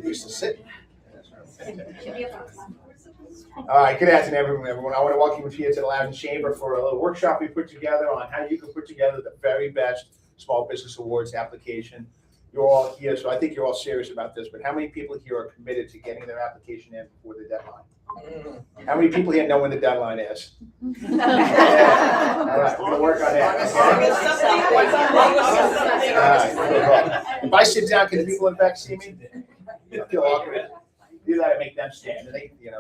Used to sit. All right, good afternoon, everyone. I want to welcome you here to the Loudoun Chamber for a little workshop we put together on how you can put together the very best Small Business Awards application. You're all here, so I think you're all serious about this, but how many people here are committed to getting their application in before the deadline? How many people here know when the deadline is? Yeah. All right, we're going to work on that. If I sit down, can the people in the back see me? I feel awkward. Do that and make them stand. And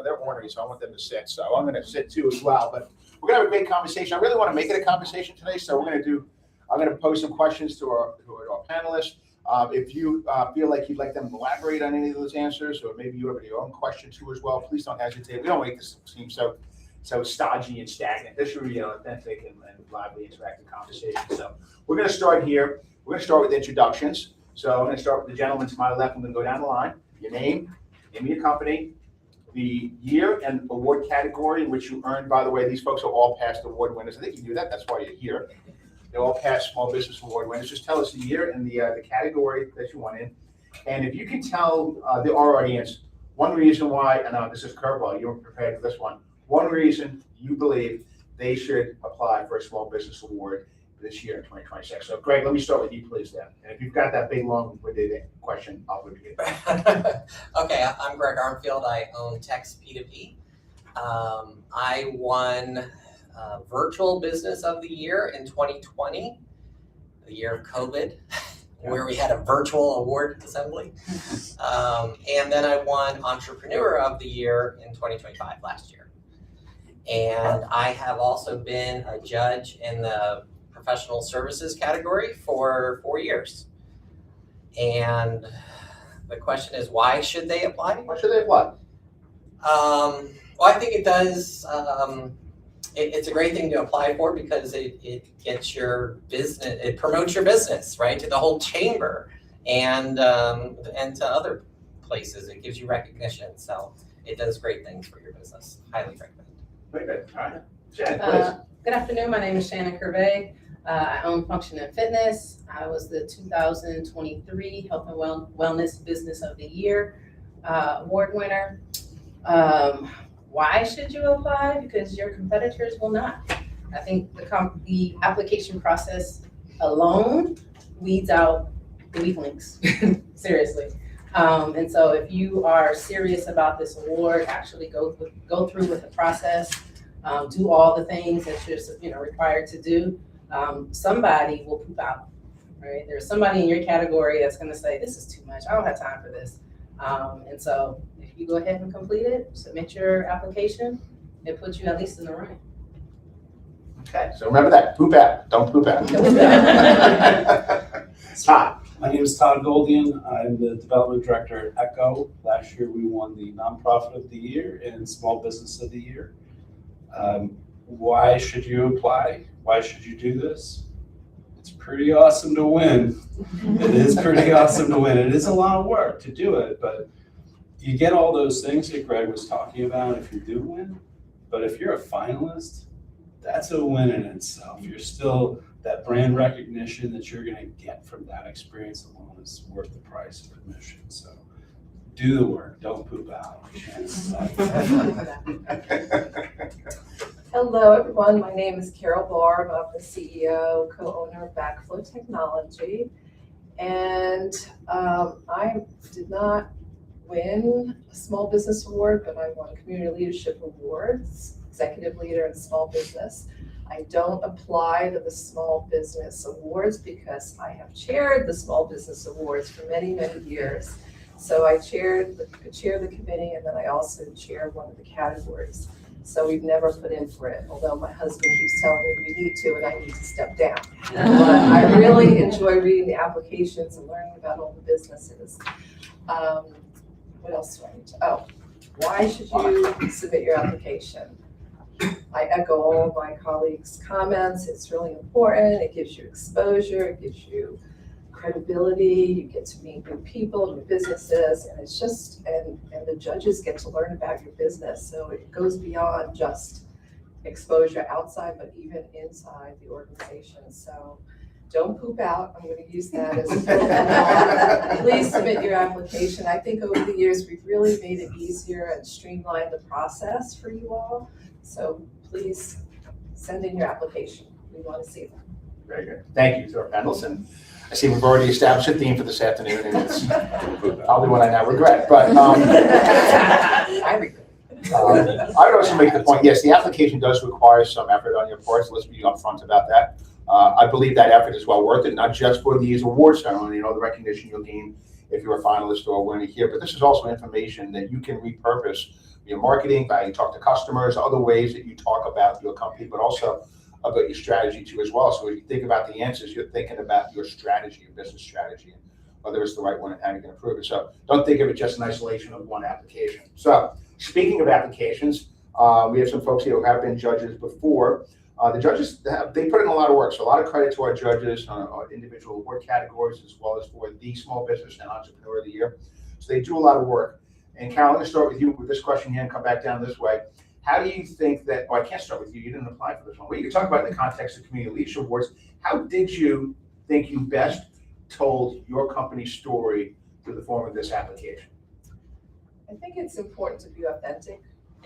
they're ornery, so I want them to sit. So I'm going to sit too as well. But we're going to have a great conversation. I really want to make it a conversation today. So I'm going to pose some questions to our panelists. If you feel like you'd like them to elaborate on any of those answers, or maybe you have your own question too as well, please don't hesitate. We don't make this seem so stodgy and stagnant. This should be an authentic and lively, interactive conversation. So we're going to start here. We're going to start with introductions. So I'm going to start with the gentleman to my left. I'm going to go down the line. Your name of your company, the year and award category in which you earned. By the way, these folks are all past award winners. I think you knew that. That's why you're here. They're all past Small Business Award winners. Just tell us the year and the category that you won in. And if you can tell our audience one reason why, and this is curveball, you were prepared for this one, one reason you believe they should apply for a Small Business Award this year in 2026. So Greg, let me start with you, please, then. And if you've got that big, long-winded question, I'll repeat it. Okay, I'm Greg Armfield. I own Text P2P. I won Virtual Business of the Year in 2020, the year of COVID, where we had a virtual award assembly. And then I won Entrepreneur of the Year in 2025, last year. And I have also been a judge in the professional services category for 4 years. And the question is, why should they apply? Why should they apply? Well, I think it does. It's a great thing to apply for because it gets your business, it promotes your business, right, to the whole chamber and to other places. It gives you recognition. So it does great things for your business. Highly recommend. Very good. All right. Shannon, please. Good afternoon. My name is Shannon Curvey. I own Function and Fitness. I was the 2023 Health and Wellness Business of the Year award winner. Why should you apply? Because your competitors will not. I think the application process alone weeds out the weak links, seriously. And so if you are serious about this award, actually go through with the process, do all the things that you're required to do. Somebody will poop out, right? There's somebody in your category that's going to say, this is too much. I don't have time for this. And so if you go ahead and complete it, submit your application, it puts you at least in the running. Okay, so remember that. Poop out. Don't poop out. Todd. My name is Todd Goldian. I'm the development director at Echo. Last year we won the Nonprofit of the Year and Small Business of the Year. Why should you apply? Why should you do this? It's pretty awesome to win. It is pretty awesome to win. It is a lot of work to do it, but you get all those things that Greg was talking about if you do win. But if you're a finalist, that's a win in itself. You're still, that brand recognition that you're going to get from that experience alone is worth the price of admission. So do the work. Don't poop out. Hello, everyone. My name is Carol Barb. I'm the CEO, co-owner of Backflow Technology. And I did not win a Small Business Award, but I won Community Leadership Awards, Executive Leader in Small Business. I don't apply to the Small Business Awards because I have chaired the Small Business Awards for many, many years. So I chair the committee, and then I also chair one of the categories. So we've never put in for it, although my husband keeps telling me we need to and I need to step down. But I really enjoy reading the applications and learning about all the businesses. What else do I need to, why should you submit your application? I echo all of my colleagues' comments. It's really important. It gives you exposure, it gives you credibility, you get to meet new people, new businesses, and it's just, and the judges get to learn about your business. So it goes beyond just exposure outside, but even inside the organization. So Don't poop out. I'm going to use that as a please submit your application. I think over the years, we've really made it easier and streamlined the process for you all. So please send in your application. We want to see them. Very good. Thank you to our panelists. And I see we've already established a theme for this afternoon, and it's probably one I now regret. But I regret. I would also make the point, yes, the application does require some effort on your part, so let's be upfront about that. I believe that effort is well worth it, not just for these award ceremony, the recognition you'll gain if you're a finalist or a winner here, but this is also information that you can repurpose your marketing, how you talk to customers, other ways that you talk about your company, but also about your strategy too as well. So when you think about the answers, you're thinking about your strategy, your business strategy, and whether it's the right one and how you're going to prove it. So don't think of it just in isolation of one application. So speaking of applications, we have some folks here who have been judges before. The judges, they put in a lot of work, so a lot of credit to our judges on our individual award categories, as well as for the Small Business and Entrepreneur of the Year. So they do a lot of work. And Carol, I'm going to start with you with this question here and come back down this way. How do you think that, I can't start with you, you didn't apply for this one, but you can talk about in the context of Community Leadership Awards. How did you think you best told your company's story through the form of this application? I think it's important to be authentic.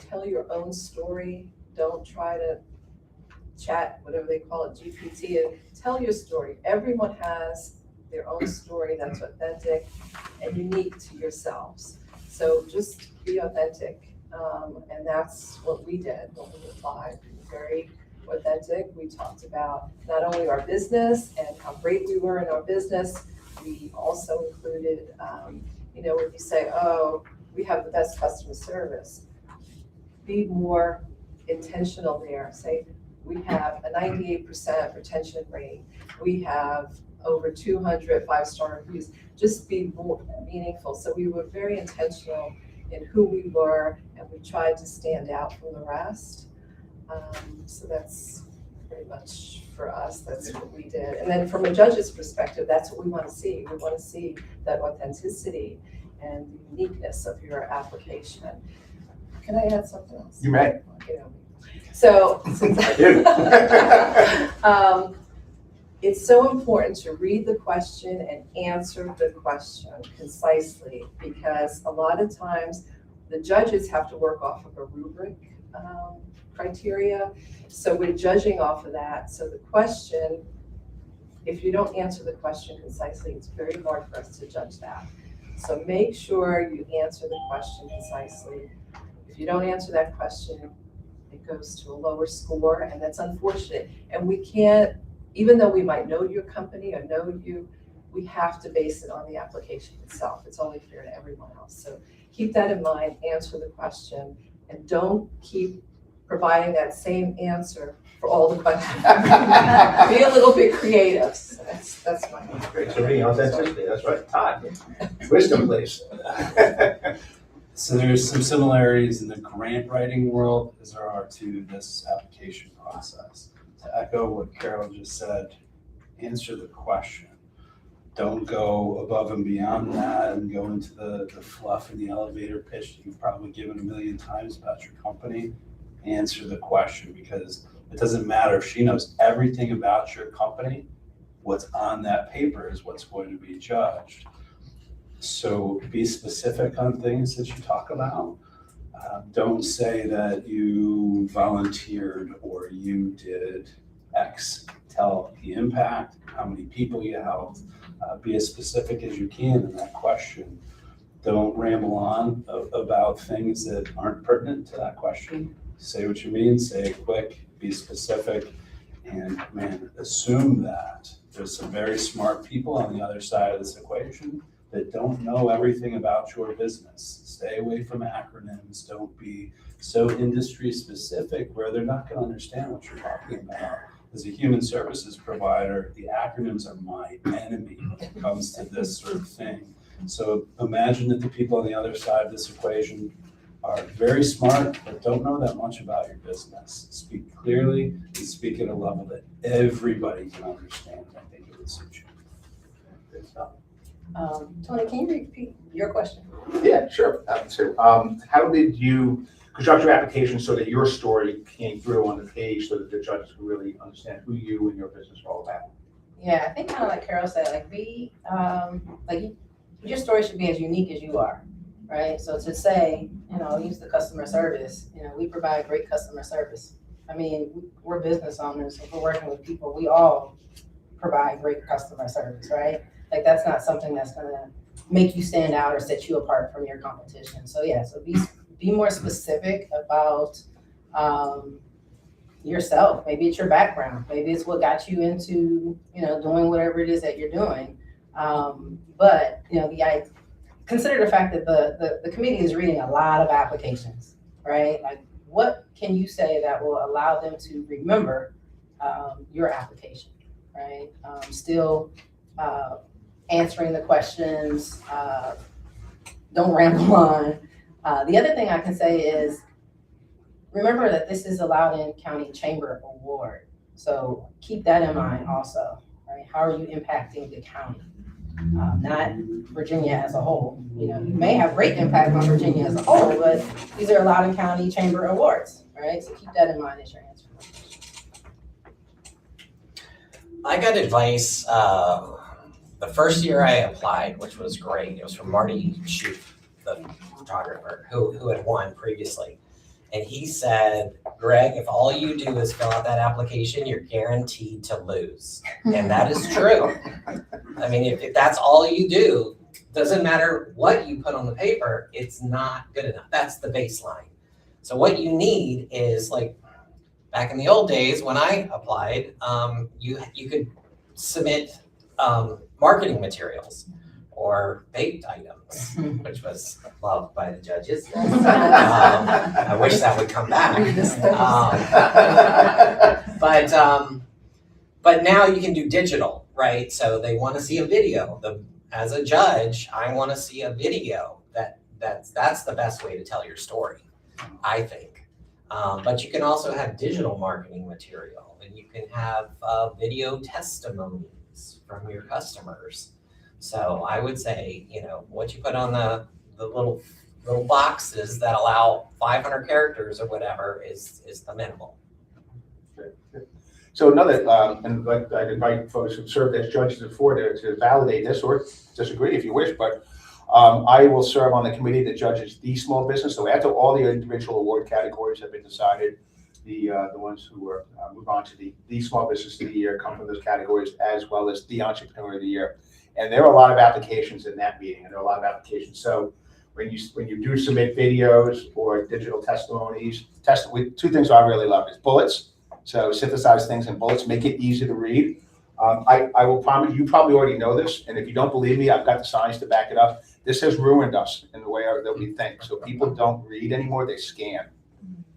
Tell your own story. Don't try to chat, whatever they call it, GPT, and tell your story. Everyone has their own story that's authentic and unique to yourselves. So just be authentic. And that's what we did when we applied. We were very authentic. We talked about not only our business and how great we were in our business, we also included, when you say, oh, we have the best customer service, be more intentional there. Say, we have a 98% retention rate. We have over 200 five-star reviews. Just be more meaningful. So we were very intentional in who we were, and we tried to stand out from the rest. So that's pretty much for us, that's what we did. And then from a judge's perspective, that's what we want to see. We want to see that authenticity and the uniqueness of your application. Can I add something else? You may. So, I do. It's so important to read the question and answer the question concisely, because a lot of times the judges have to work off of a rubric criteria. So we're judging off of that. So the question, if you don't answer the question concisely, it's very hard for us to judge that. So make sure you answer the question concisely. If you don't answer that question, it goes to a lower score, and that's unfortunate. And we can't, even though we might know your company or know you, we have to base it on the application itself. It's only fair to everyone else. So keep that in mind, answer the question, and don't keep providing that same answer for all the questions. Be a little bit creative. So that's my Great, so being authenticity, that's right. Todd, wisdom, please. So there's some similarities in the grant writing world as there are to this application process. To echo what Carol just said, answer the question. Don't go above and beyond that and go into the fluff and the elevator pitch that you've probably given a million times about your company. Answer the question, because it doesn't matter if she knows everything about your company, what's on that paper is what's going to be judged. So be specific on things that you talk about. Don't say that you volunteered or you did X. Tell the impact, how many people you helped. Be as specific as you can in that question. Don't ramble on about things that aren't pertinent to that question. Say what you mean, say it quick, be specific, and assume that there's some very smart people on the other side of this equation that don't know everything about your business. Stay away from acronyms. Don't be so industry specific where they're not going to understand what you're talking about. As a human services provider, the acronyms are my enemy when it comes to this sort of thing. So imagine that the people on the other side of this equation are very smart, but don't know that much about your business. Speak clearly and speak at a level that everybody can understand. I think it would suit you. Good stuff. Tony, can you repeat your question? Yeah, sure. How did you construct your application so that your story came through on the page so that the judges could really understand who you and your business are all about? Yeah, I think kind of like Carol said, like your story should be as unique as you are, right? So to say, use the customer service, we provide great customer service. I mean, we're business owners, if we're working with people, we all provide great customer service, right? Like that's not something that's gonna make you stand out or set you apart from your competition. So yeah, so be more specific about yourself. Maybe it's your background. Maybe it's what got you into, doing whatever it is that you're doing. But consider the fact that the committee is reading a lot of applications, right? Like, what can you say that will allow them to remember your application, right? Still answering the questions. Don't ramble on. The other thing I can say is, remember that this is a Loudoun County Chamber Award. So keep that in mind also, right? How are you impacting the county? Not Virginia as a whole. You may have great impact on Virginia as a whole, but these are Loudoun County Chamber Awards, right? So keep that in mind as your answer. I got advice the first year I applied, which was great. It was from Marty Shoup, the photographer who had won previously. And he said, Greg, if all you do is fill out that application, you're guaranteed to lose. And that is true. I mean, if that's all you do, doesn't matter what you put on the paper, it's not good enough. That's the baseline. So what you need is, like back in the old days when I applied, you could submit marketing materials or baked items, which was loved by the judges. I wish that would come back. But now you can do digital, right? So they want to see a video. As a judge, I want to see a video. That's the best way to tell your story, I think. But you can also have digital marketing material, and you can have video testimonies from your customers. So I would say, what you put on the little boxes that allow 500 characters or whatever is the minimal. So another, and like I'd invite folks who've served as judges before to validate this or disagree if you wish, but I will serve on the committee that judges the small business. So after all the individual award categories have been decided, the ones who are move on to the small business of the year come from those categories, as well as the entrepreneur of the year. And there are a lot of applications in that meeting, and there are a lot of applications. So when you do submit videos or digital testimonies, two things I really love is bullets. So synthesize things in bullets, make it easy to read. I will promise, you probably already know this, and if you don't believe me, I've got the science to back it up. This has ruined us in the way that we think. So people don't read anymore, they scan.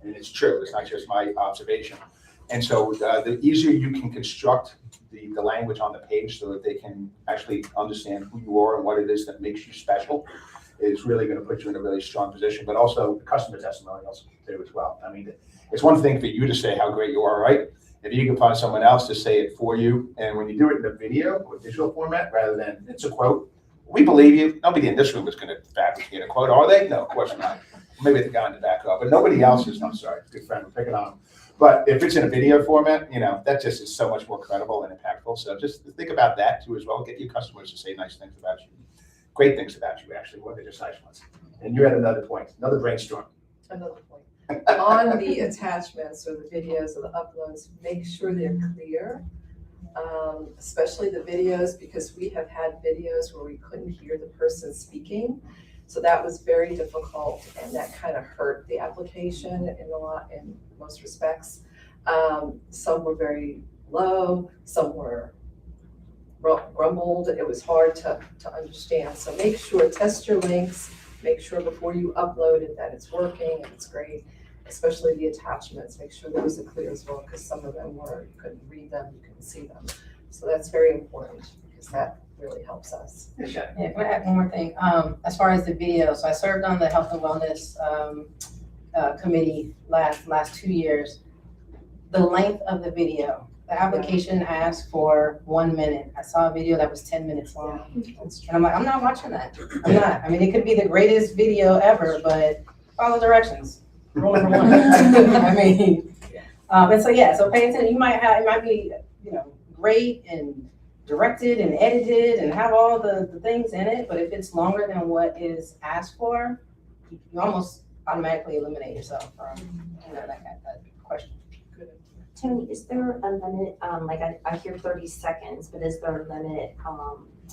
And it's true, it's not just my observation. And so the easier you can construct the language on the page so that they can actually understand who you are and what it is that makes you special is really going to put you in a really strong position, but also customer testimonials too as well. I mean, it's one thing for you to say how great you are, right? If you can find someone else to say it for you, and when you do it in a video or digital format rather than it's a quote, we believe you. Nobody in this room is going to fabricate a quote, are they? No, of course not. Maybe the guy in the back up, but nobody else is. I'm sorry, good friend, we're picking on him. But if it's in a video format, that just is so much more credible and impactful. So just think about that too as well. Get your customers to say nice things about you, great things about you actually, more than just nice ones. And you had another point, another brainstorm. Another point. On the attachments or the videos or the uploads, make sure they're clear, especially the videos, because we have had videos where we couldn't hear the person speaking. So that was very difficult, and that kind of hurt the application in most respects. Some were very low, some were grumbled. It was hard to understand. So make sure, test your links, make sure before you upload it that it's working and it's great, especially the attachments. Make sure those are clear as well, because some of them you couldn't read them, you couldn't see them. So that's very important, because that really helps us. Yeah, can I add one more thing? As far as the video, so I served on the Health and Wellness committee last 2 years. The length of the video, the application asked for 1 minute. I saw a video that was 10 minutes long. And I'm like, I'm not watching that. I'm not. I mean, it could be the greatest video ever, but follow directions. Rule number one. I mean, and so yeah, so pay attention. It might be, great and directed and edited and have all the things in it, but if it's longer than what is asked for, you almost automatically eliminate yourself from, that question. Tony, is there a limit, like I hear 30 seconds, but is there a limit,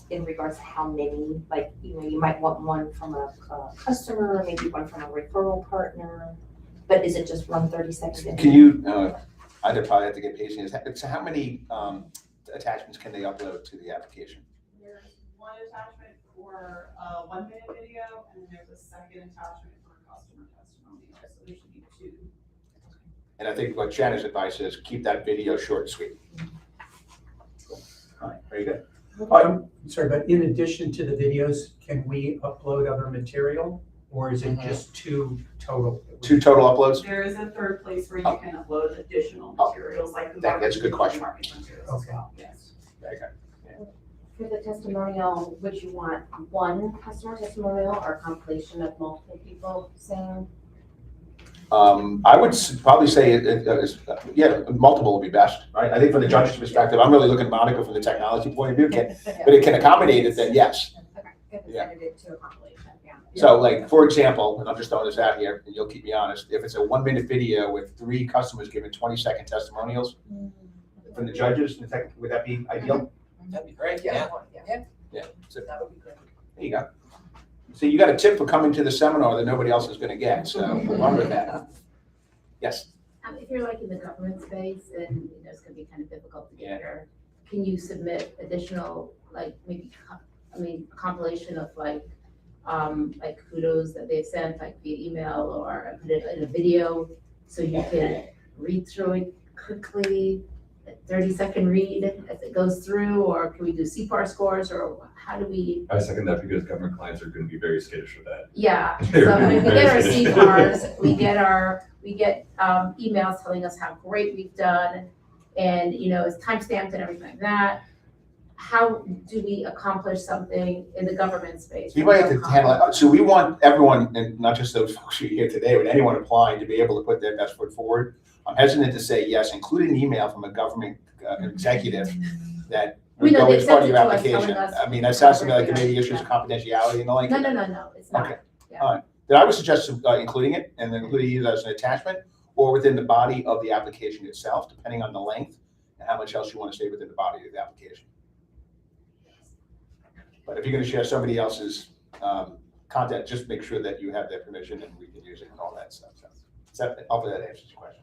in regards to how many, like, you might want one from a customer, maybe one from a referral partner, but is it just run 30 seconds? Can you, I'd probably have to get patient, so how many attachments can they upload to the application? There's one attachment for a 1 minute video, and then there's a second attachment for a customer testimonial, so there should be 2. And I think what Shannon's advice is, keep that video short and sweet. All right, very good. Sorry, but in addition to the videos, can we upload other material? Or is it just 2 total? 2 total uploads? There is a third place where you can upload additional materials, like the That's a good question. marketing materials as Okay. well, yes. Okay. For the testimonial, would you want one customer testimonial or a compilation of multiple people saying? I would probably say, yeah, multiple would be best, right? I think from the judge's perspective, I'm really looking at Monica from the technology point of view, but it can accommodate it, then yes. Okay, if it's Yeah. edited to a compilation, yeah. So like, for example, and I'm just throwing this out here, and you'll keep me honest, if it's a 1 minute video with 3 customers giving 20-second testimonials from the judges, would that be ideal? That'd be great, yeah. Yeah. So, That would be great. there you go. So you got a tip for coming to the seminar that nobody else is gonna get, so run with that. Yes, If you're like in the government space and it's gonna be kind of difficult to Yeah. get here, can you submit additional, like maybe, a compilation of like kudos that they've sent like via email or put it in a video so you can read through it quickly, a 30-second read as it goes through, or can we do CPAR scores, or how do we? I second that because government clients are going to be very skittish with that. Yeah, They're so we very get our skittish. CPARs, we get emails telling us how great we've done, and it's timestamped and everything like that. How do we accomplish something in the government space? you might have to handle it. So we want everyone, and not just those folks who are here today, but anyone applying to be able to put their best foot forward. I'm hesitant to say yes, include an email from a government executive that We would know go they as part of sent your it to us, telling application. us I mean, that sounds to me like it yeah. may be issues of confidentiality and the like. No, it's not. Okay. Then I would suggest including it and then including it as an attachment or within the body of the application itself, depending on the length and how much else you want to say within the body of the application. But if you're going to share somebody else's content, just make sure that you have their permission and we can use it and all that stuff. So hopefully that answers your question.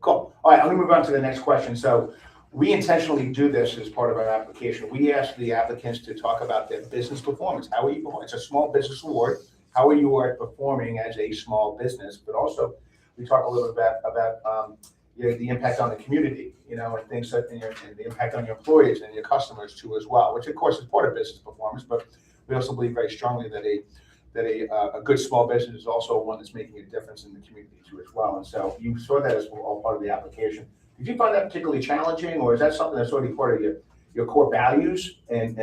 Cool. All right, I'm going to move on to the next question. So we intentionally do this as part of our application. We ask the applicants to talk about their business performance. How are you performing? It's a small business award. How are you performing as a small business? But also, we talk a little bit about the impact on the community, and things that, and the impact on your employees and your customers too as well, which of course is part of business performance, but we also believe very strongly that a good small business is also one that's making a difference in the community too as well. And so you saw that as all part of the application. Did you find that particularly challenging, or is that something that's already part of your core values? And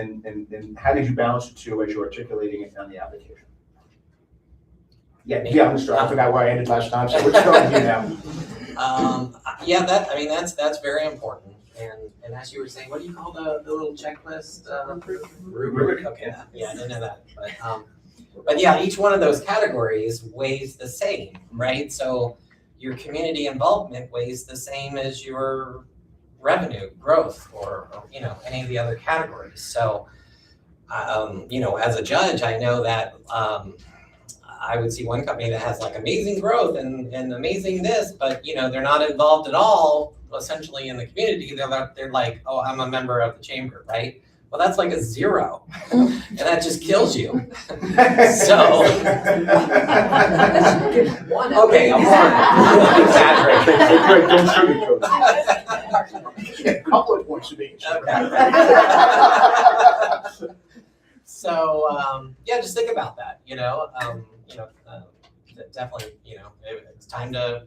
how did you balance the two as you're articulating it on the application? Yeah, I'm gonna start. I forgot where I ended last time, so we're starting here now. Yeah, that's very important. And as you were saying, what do you call the little checklist? Rubric. Okay, yeah, I didn't know that. But yeah, each one of those categories weighs the same, right? So your community involvement weighs the same as your revenue growth or any of the other categories. So, as a judge, I know that I would see one company that has like amazing growth and amazing this, but they're not involved at all essentially in the community. They're like, oh, I'm a member of the chamber, right? Well, that's like a 0, and that just kills you. So, okay, I'm exaggerating. Don't sugarcoat it. A couple of points to be. So, just think about that. Definitely, it's time to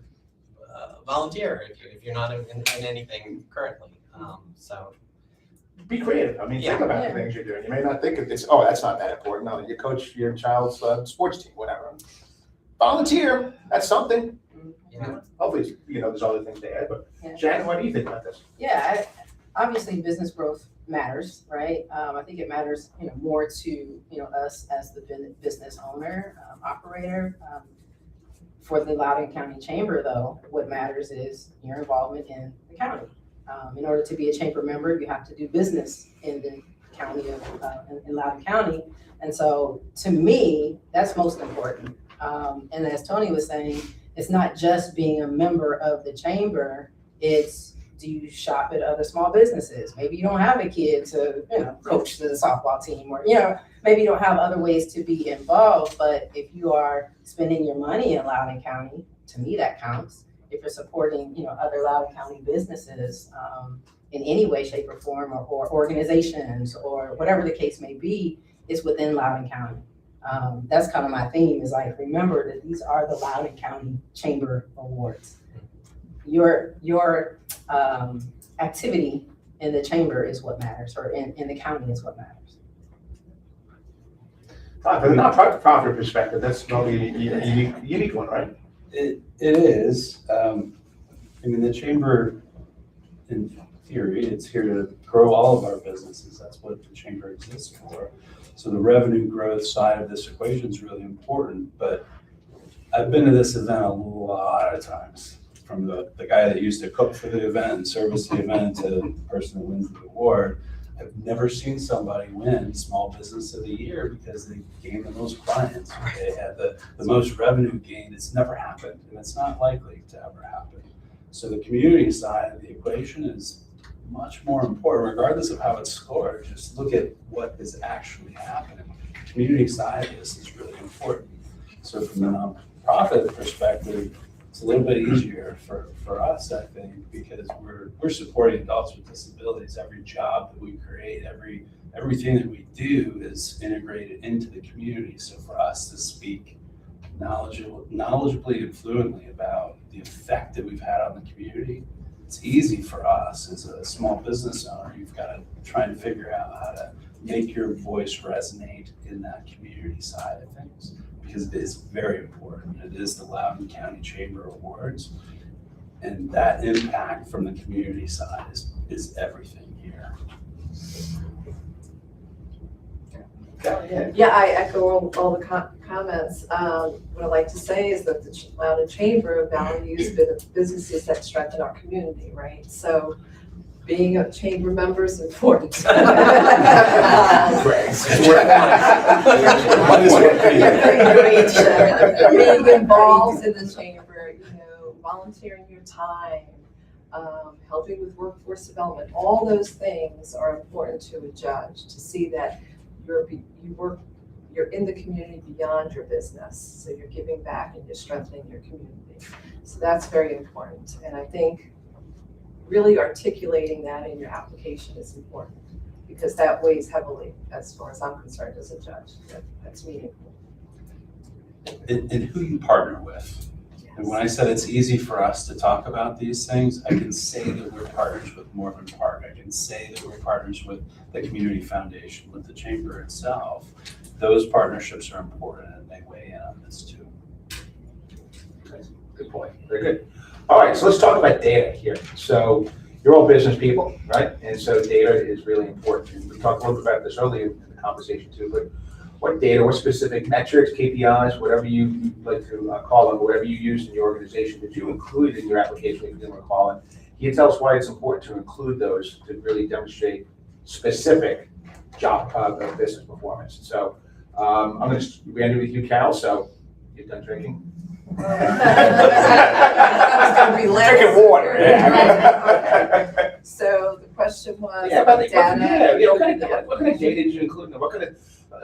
volunteer if you're not in anything currently. So. Be creative. I mean, think about the things you're doing. You may not think of this, that's not that important. No, you coach your child's sports team, whatever. Volunteer, that's something. Yeah. Hopefully, there's other things to add, but Yeah. Shannon, what do you think about this? Yeah, obviously business growth matters, right? I think it matters, more to, us as the business owner, operator. For the Loudoun County Chamber though, what matters is your involvement in the county. In order to be a chamber member, you have to do business in the county of, in Loudoun County. And so to me, that's most important. And as Tony was saying, it's not just being a member of the chamber, it's, do you shop at other small businesses? Maybe you don't have a kid to, coach the softball team, or, maybe you don't have other ways to be involved, but if you are spending your money in Loudoun County, to me that counts. If you're supporting, other Loudoun County businesses in any way, shape, or form, or organizations, or whatever the case may be, is within Loudoun County. That's kind of my theme, is like, remember that these are the Loudoun County Chamber Awards. Your activity in the chamber is what matters, or in the county is what matters. From the nonprofit perspective, that's probably a unique one, right? It is. The chamber, in theory, it's here to grow all of our businesses. That's what the chamber exists for. So the revenue growth side of this equation is really important. But I've been to this event a lot of times, from the guy that used to cook for the event and service the event to the person who wins the award. I've never seen somebody win Small Business of the Year because they gained the most clients. They had the most revenue gained. It's never happened, and it's not likely to ever happen. So the community side of the equation is much more important, regardless of how it's scored. Just look at what is actually happening. The community side of this is really important. So from the nonprofit perspective, it's a little bit easier for us, I think, because we're supporting adults with disabilities. Every job that we create, everything that we do is integrated into the community. So for us to speak knowledgeably and fluently about the effect that we've had on the community, it's easy for us as a small business owner. You've got to try and figure out how to make your voice resonate in that community side of things, because it is very important. It is the Loudoun County Chamber Awards, and that impact from the community side is everything here. Yeah, I echo all the comments. What I'd like to say is that the Loudoun Chamber values businesses that strengthen our community, right? So being a chamber member is important. Being involved in the chamber, volunteering your time, helping with workforce development, all those things are important to a judge, to see that you're in the community beyond your business. So you're giving back and you're strengthening your community. So that's very important. And I think really articulating that in your application is important, because that weighs heavily, as far as I'm concerned, as a judge. That's meaningful. And who you partner with. Yes. And when I said it's easy for us to talk about these things, I can say that we're partners with Morgan Park. I can say that we're partners with the Community Foundation, with the Chamber itself. Those partnerships are important, and they weigh in on this too. Good point. Very good. All right, so let's talk about data here. So you're all business people, right? And so data is really important. And we talked a little bit about this earlier in the conversation too, but what data, what specific metrics, KPIs, whatever you like to call them, whatever you use in your organization, that you include in your application, if you didn't recall it. Can you tell us why it's important to include those to really demonstrate specific job business performance? So we're going to end with you, Cal. So you're done drinking? Drinking water. Yeah. So the question was about the data. what kind of data did you include?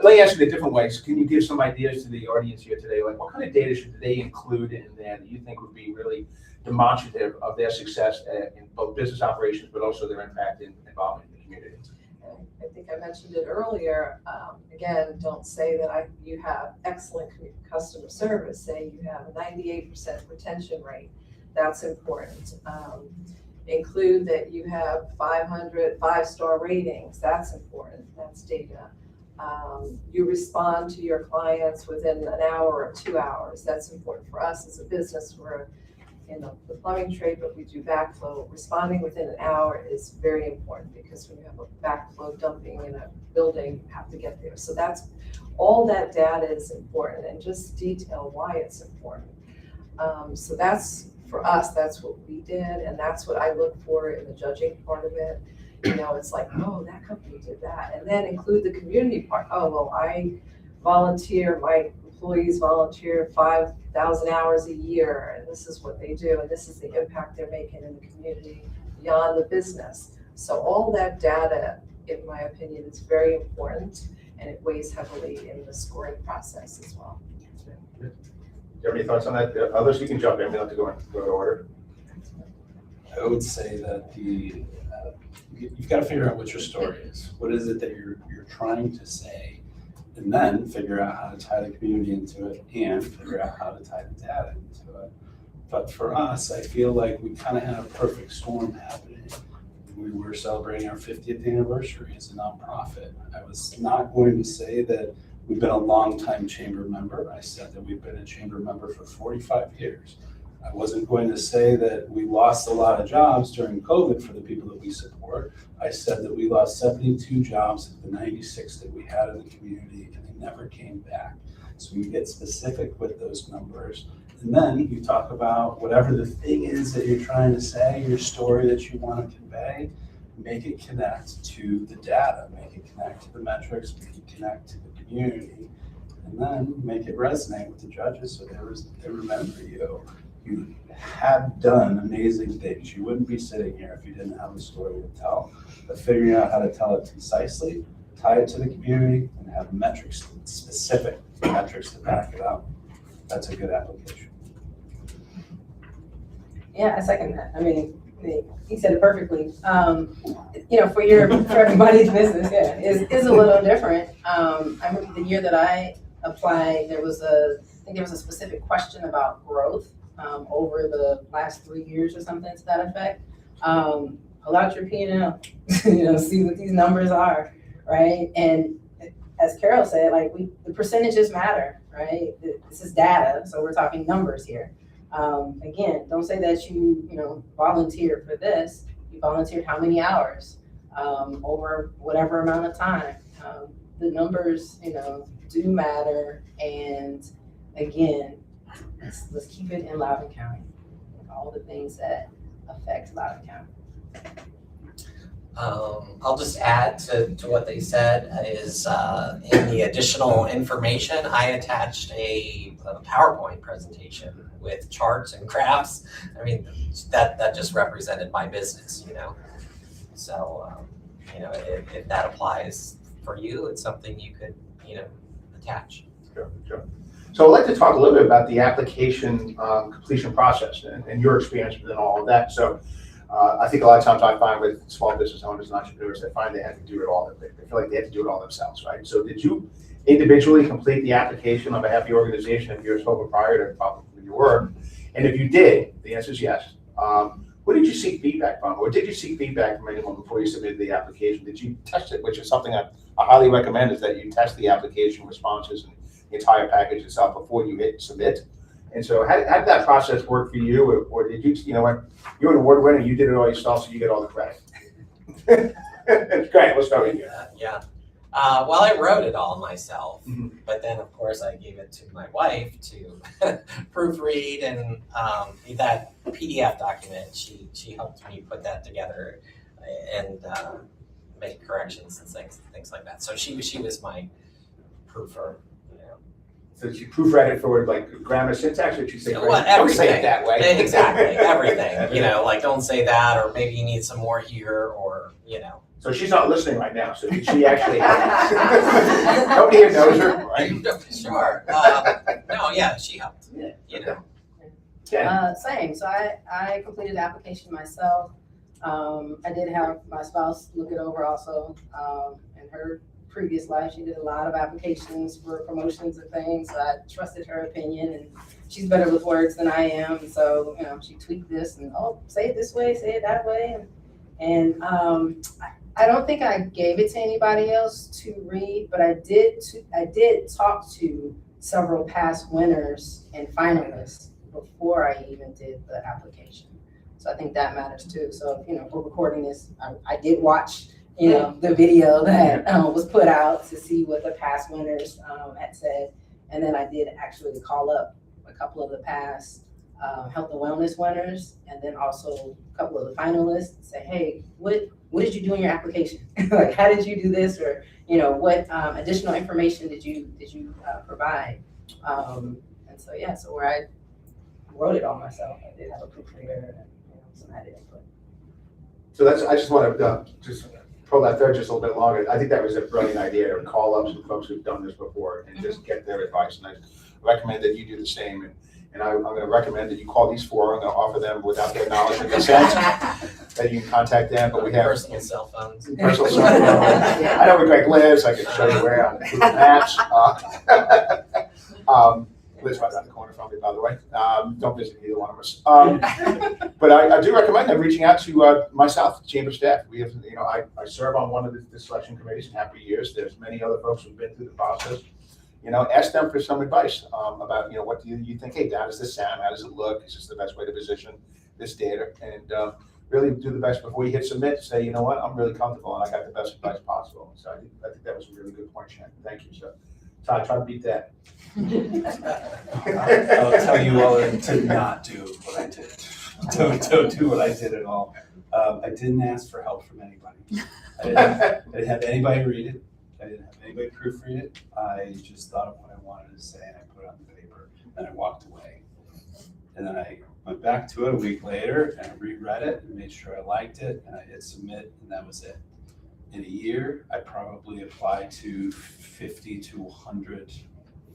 Let me ask you in a different way. So can you give some ideas to the audience here today? Like, what kind of data should they include in there that you think would be really demonstrative of their success in both business operations, but also their impact and involvement in the community? I think I mentioned it earlier. Again, don't say that you have excellent customer service. Say you have a 98% retention rate. That's important. Include that you have 500 5-star ratings. That's important. That's data. You respond to your clients within an hour or 2 hours. That's important for us as a business. We're the plumbing trade, but we do backflow. Responding within an hour is very important because when you have a backflow dumping in a building, you have to get there. So all that data is important, and just detail why it's important. So that's, for us, that's what we did, and that's what I look for in the judging part of it. It's like, oh, that company did that. And then include the community part. Oh, well, my employees volunteer 5,000 hours a year, and this is what they do, and this is the impact they're making in the community beyond the business. So all that data, in my opinion, is very important, and it weighs heavily in the scoring process as well. Do you have any thoughts on that? Others, you can jump in. We don't have to go in order. I would say that you've got to figure out what your story is. What is it that you're trying to say? And then figure out how to tie the community into it and figure out how to tie the data into it. But for us, I feel like we kind of had a perfect storm happening. We were celebrating our 50th anniversary as a nonprofit. I was not going to say that we've been a long-time chamber member. I said that we've been a chamber member for 45 years. I wasn't going to say that we lost a lot of jobs during COVID for the people that we support. I said that we lost 72 jobs of the 96 that we had in the community, and they never came back. So you get specific with those numbers. And then you talk about whatever the thing is that you're trying to say, your story that you want to convey, make it connect to the data, make it connect to the metrics, make it connect to the community, and then make it resonate with the judges so they remember you. You have done amazing things. You wouldn't be sitting here if you didn't have a story to tell. But figuring out how to tell it concisely, tie it to the community, and have metrics, specific metrics to back it up, that's a good application. Yeah, I second that. I mean, he said it perfectly. For everybody's business, yeah, is a little different. I remember the year that I applied, there was a specific question about growth over the last 3 years or something to that effect. Pull out your P&L, see what these numbers are, right? And as Carol said, the percentages matter, right? This is data, so we're talking numbers here. Again, don't say that you volunteer for this. You volunteered how many hours over whatever amount of time. The numbers, do matter. And again, let's keep it in Loudoun County. All the things that affect Loudoun County. I'll just add to what they said is in the additional information, I attached a PowerPoint presentation with charts and graphs. I mean, that just represented my business, So, if that applies for you, it's something you could, attach. Sure. So I'd like to talk a little bit about the application completion process and your experience within all of that. So I think a lot of times I find with small business owners and entrepreneurs, they find they have to do it all. They feel like they have to do it all themselves, right? So did you individually complete the application on behalf of your organization if you're a sole proprietor? Probably you were. And if you did, the answer is yes. What did you seek feedback from? Or did you seek feedback from anyone before you submitted the application? Did you test it, which is something I highly recommend, is that you test the application responses and the entire package itself before you hit submit. And so how did that process work for you? Or did you, when you're an award winner, you did it all yourself, so you get all the credit? Great, let's start with you. Yeah. Well, I wrote it all myself, Mhm. but then of course I gave it to my wife to proofread, and that PDF document, she helped me put that together and make corrections and things like that. So she was my proofer. So she proofread it for grammar, syntax, or did you say Well, don't say everything. it that way? Exactly, everything. Don't say that, or maybe you need some more here, or So she's not listening right now, so did she actually nobody here knows her, right? Sure. No, yeah, she helped. Yeah. Same. So I completed the application myself. I did have my spouse look it over also. In her previous life, she did a lot of applications for promotions and things. So I trusted her opinion, and she's better with words than I am. So, she tweaked this and, say it this way, say it that way. And I don't think I gave it to anybody else to read, but I did talk to several past winners and finalists before I even did the application. So I think that matters too. So, if we're recording this, I did watch, the video that was put out to see what the past winners had said. And then I did actually call up a couple of the past health and wellness winners, and then also a couple of the finalists, and say, hey, what did you do in your application? Like, how did you do this? Or, what additional information did you provide? And so, yeah, so where I wrote it all myself, I did have a proofreader and some added input. So I just want to just pull that thread just a little bit longer. I think that was a brilliant idea to call up some folks who've done this before and just get their advice. And I recommend that you do the same. And I'm going to recommend that you call these four. I'm going to offer them without their knowledge and consent that you can contact them. But we have Personal cell phones. personal cell phone. I know where Greg lives. I can show you where on Google Maps. Lives right around the corner from me, by the way. Don't visit either one of us. But I do recommend them reaching out to my South Chamber staff. We have, I serve on one of the selection committees and have for years. There's many other folks who've been through the process. Ask them for some advice about, what do you think? Hey, how does this sound? How does it look? Is this the best way to position this data? And really do the best before you hit submit. Say, you know what? I'm really comfortable and I got the best advice possible. So I think that was a really good point, Shannon. Thank you. So Todd, try to beat that. I'll tell you all to not do what I did. Don't do what I did at all. I didn't ask for help from anybody. I didn't have anybody read it. I didn't have anybody proofread it. I just thought of what I wanted to say and I put it on the paper and I walked away. And then I went back to it a week later and I reread it and made sure I liked it and I hit submit and that was it. In a year, I probably applied to 50 to 100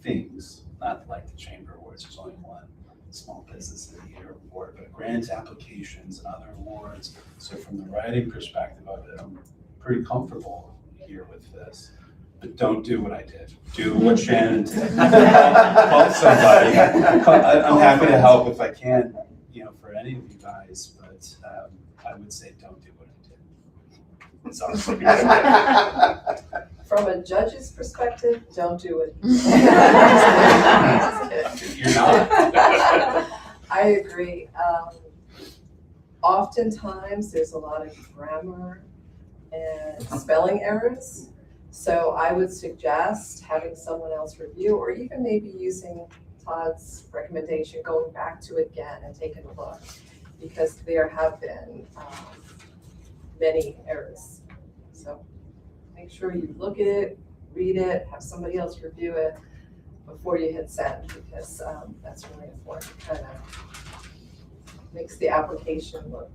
things, not like the Chamber Awards, there's only one Small Business of the Year award, but grant applications and other awards. So from the writing perspective of it, I'm pretty comfortable here with this. But don't do what I did. Do what Shannon did. Call somebody. I'm happy to help if I can, for any of you guys, but I would say don't do what I did. Sorry. From a judge's perspective, don't do it. You're not. I agree. Oftentimes, there's a lot of grammar and spelling errors. So I would suggest having someone else review, or even maybe using Todd's recommendation, going back to it again and taking a look, because there have been many errors. So make sure you look at it, read it, have somebody else review it before you hit send, because that's really important. Kind of makes the application look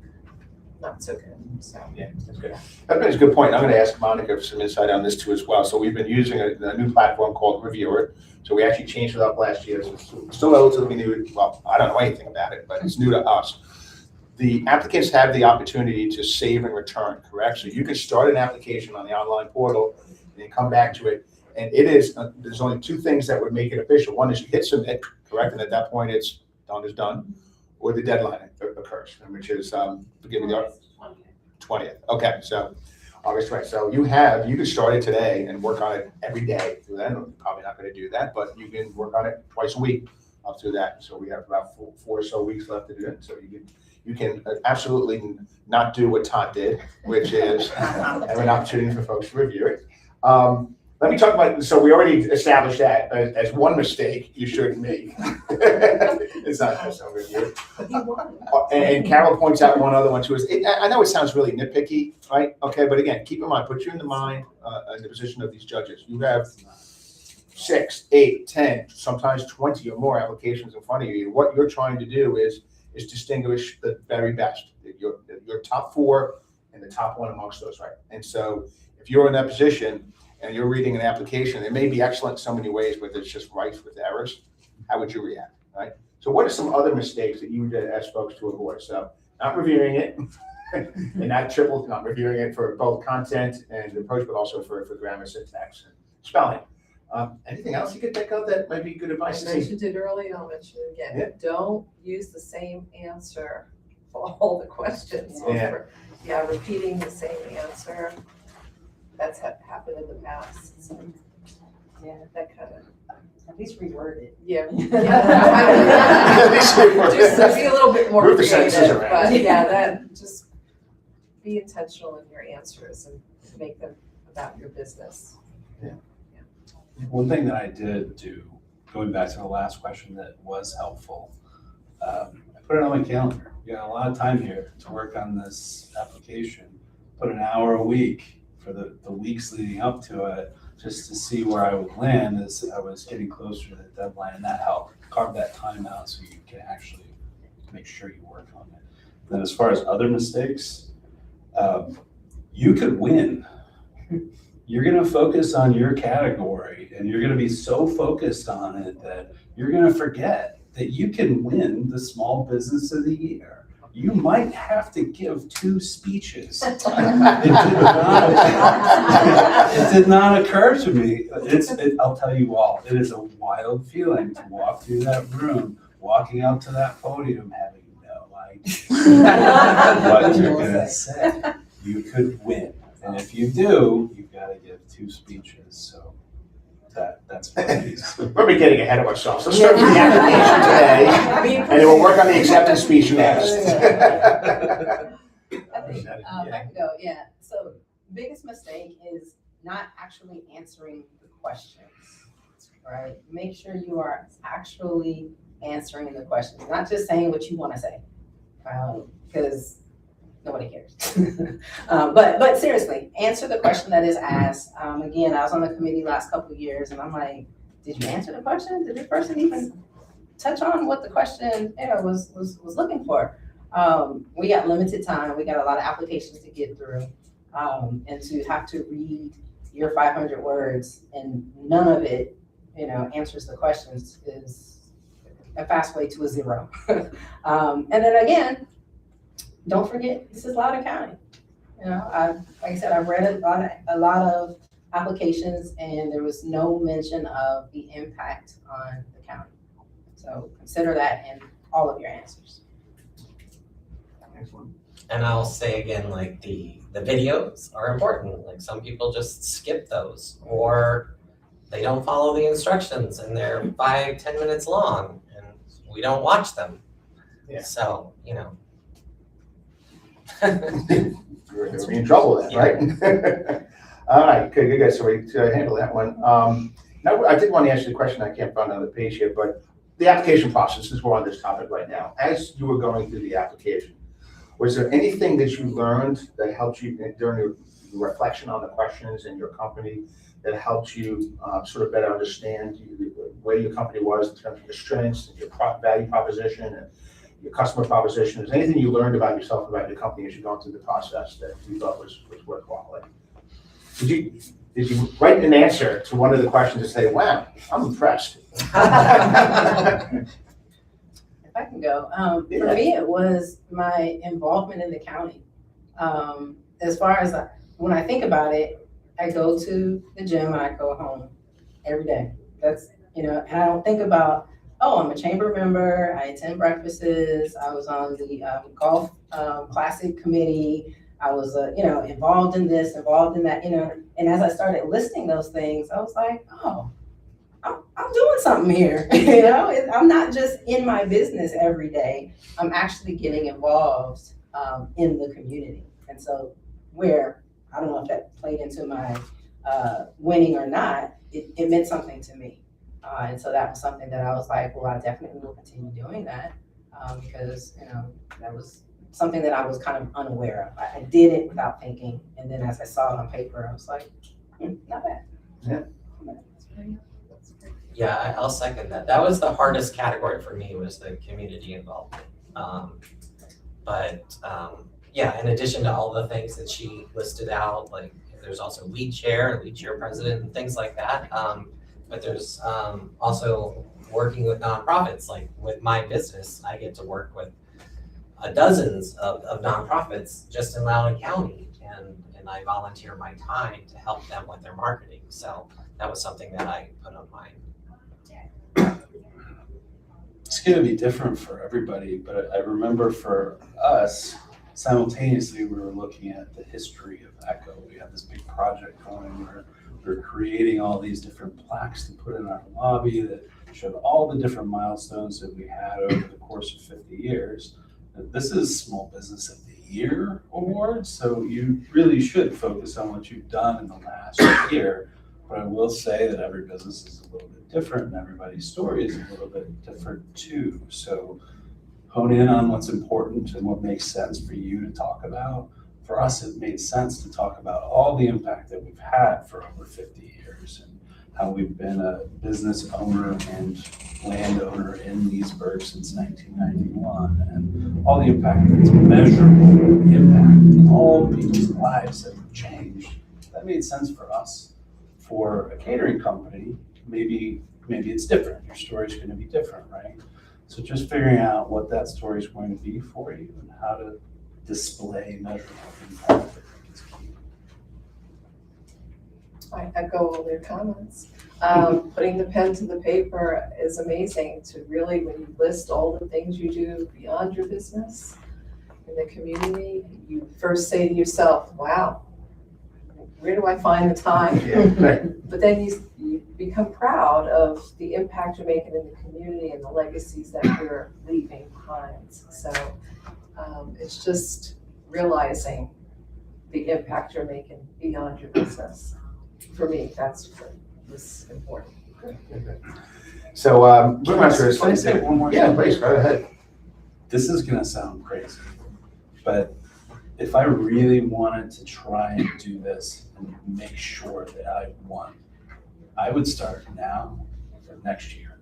not so good. So yeah, that's good. That's a good point. I'm going to ask Monica for some insight on this too as well. So we've been using a new platform called Reviewer. So we actually changed it up last year. So it's still relatively new. Well, I don't know anything about it, but it's new to us. The applicants have the opportunity to save and return, correct? So you can start an application on the online portal and then come back to it. And it is, there's only two things that would make it official. One is you hit submit, correct? And at that point it's done is done, or the deadline occurs, which is, forgive me, the 20th. Okay, so August 20th. So you can start it today and work on it every day through that. You're probably not going to do that, but you can work on it twice a week up through that. So we have about four or so weeks left to do it. So you can absolutely not do what Todd did, which is have an opportunity for folks to review it. Let me talk about, so we already established that as one mistake you shouldn't make. It's not just a review. And Carol points out one other one too. I know it sounds really nitpicky, right? Okay, but again, keep in mind, put you in the mind, in the position of these judges. You have 6, 8, 10, sometimes 20 or more applications in front of you. What you're trying to do is distinguish the very best, your top 4 and the top 1 amongst those, right? And so if you're in that position and you're reading an application, it may be excellent in so many ways, but it's just rife with errors. How would you react, right? So what are some other mistakes that you would ask folks to avoid? So not reviewing it, and not reviewing it for both content and approach, but also for grammar, syntax, and spelling. Anything else you could think of that might be good advice? I mentioned it earlier, I'll mention it again. Yeah. Don't use the same answer for all the questions. Yeah. Repeating the same answer. That's happened in the past. So, yeah, that kind of. at least reword it. Yeah. At least reword it. Just be a little bit more Move the sentences creative, around. but yeah, that, just be intentional in your answers and make them about your business. One thing that I did do, going back to the last question that was helpful, I put it on my calendar. You got a lot of time here to work on this application. Put an hour a week for the weeks leading up to it, just to see where I would land as I was getting closer to the deadline, and that helped carve that time out so you can actually make sure you work on it. Then as far as other mistakes, you could win. You're gonna focus on your category and you're gonna be so focused on it that you're gonna forget that you can win the Small Business of the Year. You might have to give 2 speeches. It did not occur to me. I'll tell you all, it is a wild feeling to walk through that room, walking up to that podium, having no idea what you're gonna say. You could win. And if you do, you've got to give 2 speeches. So that's my piece. We're getting ahead of ourselves. Let's start with the application today, and then we'll work on the acceptance speech next. I think, if I can go, yeah. So biggest mistake is not actually answering the questions, right? Make sure you are actually answering the questions, not just saying what you want to say, because nobody cares. But seriously, answer the question that is asked. Again, I was on the committee last couple of years, and I'm like, did you answer the question? Did this person even touch on what the question was looking for? We got limited time. We got a lot of applications to get through, and to have to read your 500 words and none of it, answers the questions is a fast way to a 0. And then again, don't forget, this is Loudoun County. Like I said, I've read a lot of applications, and there was no mention of the impact on the county. So consider that in all of your answers. And I'll say again, like the videos are important. Like some people just skip those, or they don't follow the instructions and they're 5-10 minutes long and we don't watch them. Yeah. So, You're gonna be in trouble then, right? All right, good, guys, so we handle that one. Now, I did want to answer the question, I can't find it on the page here, but the application process, since we're on this topic right now, as you were going through the application, was there anything that you learned that helped you during your reflection on the questions in your company that helped you sort of better understand where your company was in terms of your strengths, and your value proposition, and your customer proposition? Is there anything you learned about yourself, about your company as you're going through the process that you thought was worthwhile? Like, did you write an answer to one of the questions and say, wow, I'm impressed? If I can go, for me, it was my involvement in the county. As far as when I think about it, I go to the gym and I go home every day. That's, and I don't think about, oh, I'm a chamber member, I attend breakfasts, I was on the golf classic committee, I was, involved in this, involved in that, and as I started listing those things, I was like, oh, I'm doing something here, I'm not just in my business every day, I'm actually getting involved in the community. And so I don't know if that played into my winning or not, it meant something to me. And so that was something that I was like, well, I definitely will continue doing that because, that was something that I was kind of unaware of. I did it without thinking. And then as I saw it on paper, I was like, not bad. Yeah. Yeah, I'll second that. That was the hardest category for me, was the community involvement. Yeah, in addition to all the things that she listed out, like there's also lead chair and lead chair president and things like that. But there's also working with nonprofits. Like with my business, I get to work with dozens of nonprofits just in Loudoun County, and I volunteer my time to help them with their marketing. So that was something that I put on mine. It's going to be different for everybody, but I remember for us, simultaneously, we were looking at the history of ECHO. We had this big project going where we're creating all these different plaques to put in our lobby that showed all the different milestones that we had over the course of 50 years. This is Small Business of the Year award, so you really should focus on what you've done in the last year. But I will say that every business is a little bit different and everybody's story is a little bit different too. So hone in on what's important and what makes sense for you to talk about. For us, it made sense to talk about all the impact that we've had for over 50 years and how we've been a business owner and landowner in Leesburg since 1991, and all the impact that's measurable impact in all people's lives that have changed. That made sense for us. For a catering company, maybe it's different. Your story's going to be different, right? So just figuring out what that story is going to be for you and how to display measurable impact, I think is key. I echo all their comments. Putting the pen to the paper is amazing to really, when you list all the things you do beyond your business in the community, you first say to yourself, wow, where do I find the time? But then you become proud of the impact you're making in the community and the legacies that you're leaving behind. So it's just realizing the impact you're making beyond your business. For me, that's was important. So, Can I say one more Yeah, thing? please, go ahead. This is gonna sound crazy, but if I really wanted to try and do this and make sure that I won, I would start now for next year.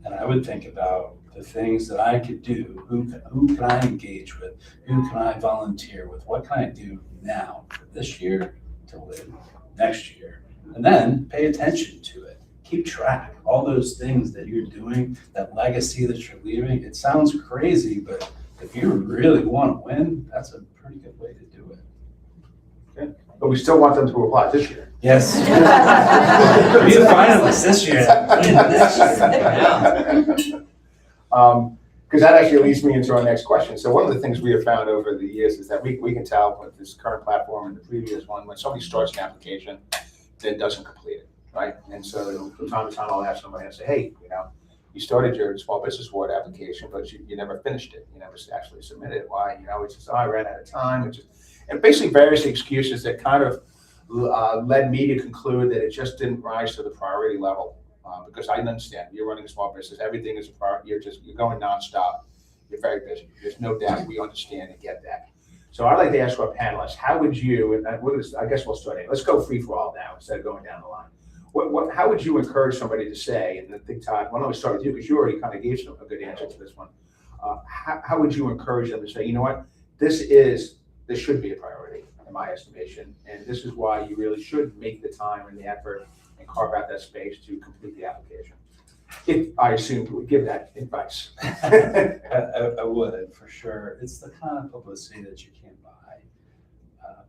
And I would think about the things that I could do. Who can I engage with? Who can I volunteer with? What can I do now for this year to win next year? And then pay attention to it. Keep track. All those things that you're doing, that legacy that you're leaving, it sounds crazy, but if you really want to win, that's a pretty good way to do it. But we still want them to apply this year. Yes. Be a finalist this year. Because that actually leads me into our next question. So one of the things we have found over the years is that we can tell with this current platform and the previous one, when somebody starts an application, then doesn't complete it, right? And so from time to time, I'll have somebody and say, hey, you started your small business award application, but you never finished it. You never actually submitted it. Why? It's just, I ran out of time. And basically various excuses that kind of led me to conclude that it just didn't rise to the priority level. Because I understand you're running a small business, everything is a priority. You're going nonstop. You're very busy. There's no doubt we understand and get that. So I'd like to ask our panelists, how would you, and I guess we'll start here. Let's go free for all now instead of going down the line. How would you encourage somebody to say, and I think Todd, why don't we start with you, because you already kind of gave a good answer to this one. How would you encourage them to say, you know what, this should be a priority in my estimation, and this is why you really should make the time and the effort and carve out that space to complete the application? If I assume you would give that advice. I would, for sure. It's the kind of publicity that you can't buy.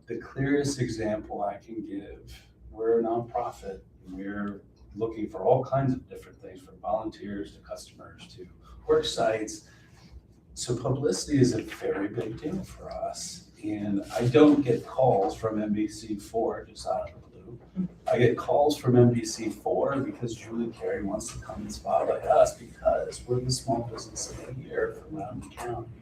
The clearest example I can give, we're a nonprofit. We're looking for all kinds of different things, from volunteers to customers to work sites. So publicity is a very big deal for us. And I don't get calls from NBC4 just out of the blue. I get calls from NBC4 because Julie Carey wants to come and spotlight us because we're the small business of the year for Loudoun County.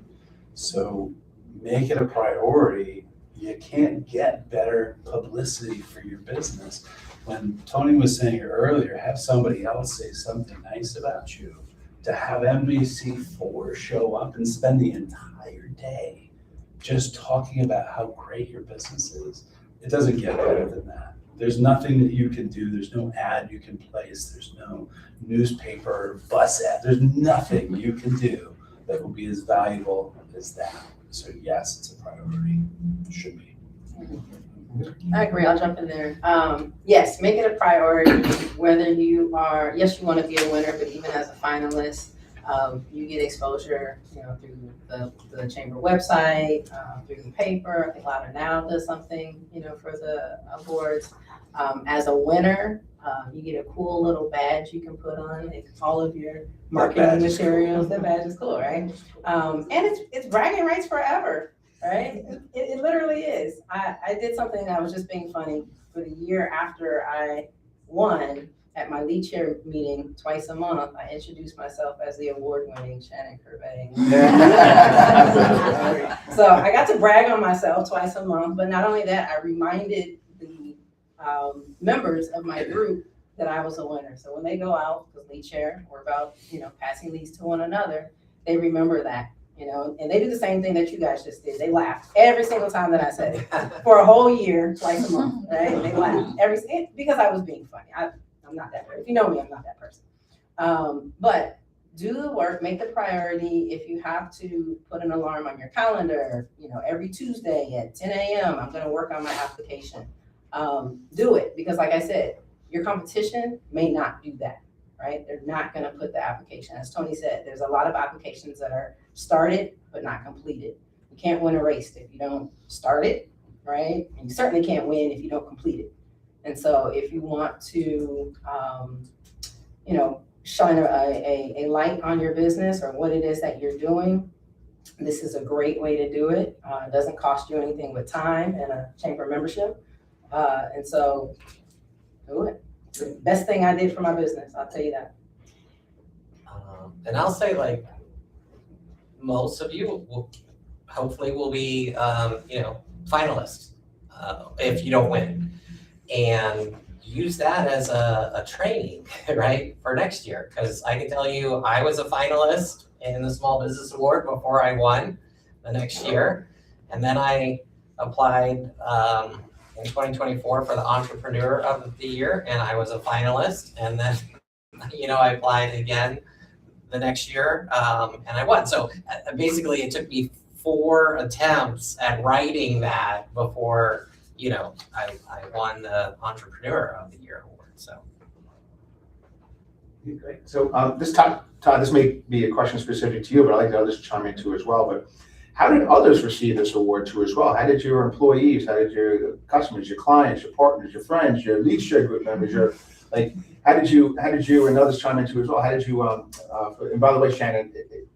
So make it a priority. You can't get better publicity for your business. When Tony was saying earlier, have somebody else say something nice about you. To have NBC4 show up and spend the entire day just talking about how great your business is, it doesn't get better than that. There's nothing that you can do. There's no ad you can place. There's no newspaper, bus ad. There's nothing you can do that will be as valuable as that. So yes, it's a priority. It should be. I agree. I'll jump in there. Yes, make it a priority, whether you want to be a winner, but even as a finalist, you get exposure, through the chamber website, through the paper. I think Loudoun Now does something, for the awards. As a winner, you get a cool little badge you can put on all of your marketing materials. That badge is cool, right? And it's bragging rights forever, right? It literally is. I did something that was just being funny. for the year after I won, at my lead chair meeting twice a month, I introduced myself as the award-winning Shannon Curvey. So I got to brag on myself twice a month, but not only that, I reminded the members of my group that I was a winner. So when they go out, because lead chair, we're about, passing leads to one another, they remember that, and they do the same thing that you guys just did. They laughed every single time that I said it for a whole year, twice a month, right? They laughed because I was being funny. I'm not that person. If you know me, I'm not that person. But do the work, make the priority. If you have to put an alarm on your calendar, every Tuesday at 10 a.m., I'm going to work on my application. Do it, because like I said, your competition may not do that, right? They're not going to put the application. As Tony said, there's a lot of applications that are started but not completed. You can't win a race if you don't start it, right? And you certainly can't win if you don't complete it. And so if you want to, shine a light on your business or what it is that you're doing, this is a great way to do it. It doesn't cost you anything but time and a chamber membership. And so do it. It's the best thing I did for my business, I'll tell you that. And I'll say, like, most of you will hopefully will be, finalists if you don't win. And use that as a training, right, for next year. Because I can tell you, I was a finalist in the Small Business Award before I won the next year. And then I applied in 2024 for the Entrepreneur of the Year, and I was a finalist. And then, I applied again the next year, and I won. So basically, it took me 4 attempts at writing that before I won the Entrepreneur of the Year award, so. Great. So Todd, this may be a question specific to you, but I'd like the others to chime in too as well. But how did others receive this award too as well? How did your employees, how did your customers, your clients, your partners, your friends, your lead share group members, how did you and others chime in too as well? How did you, and by the way, Shannon,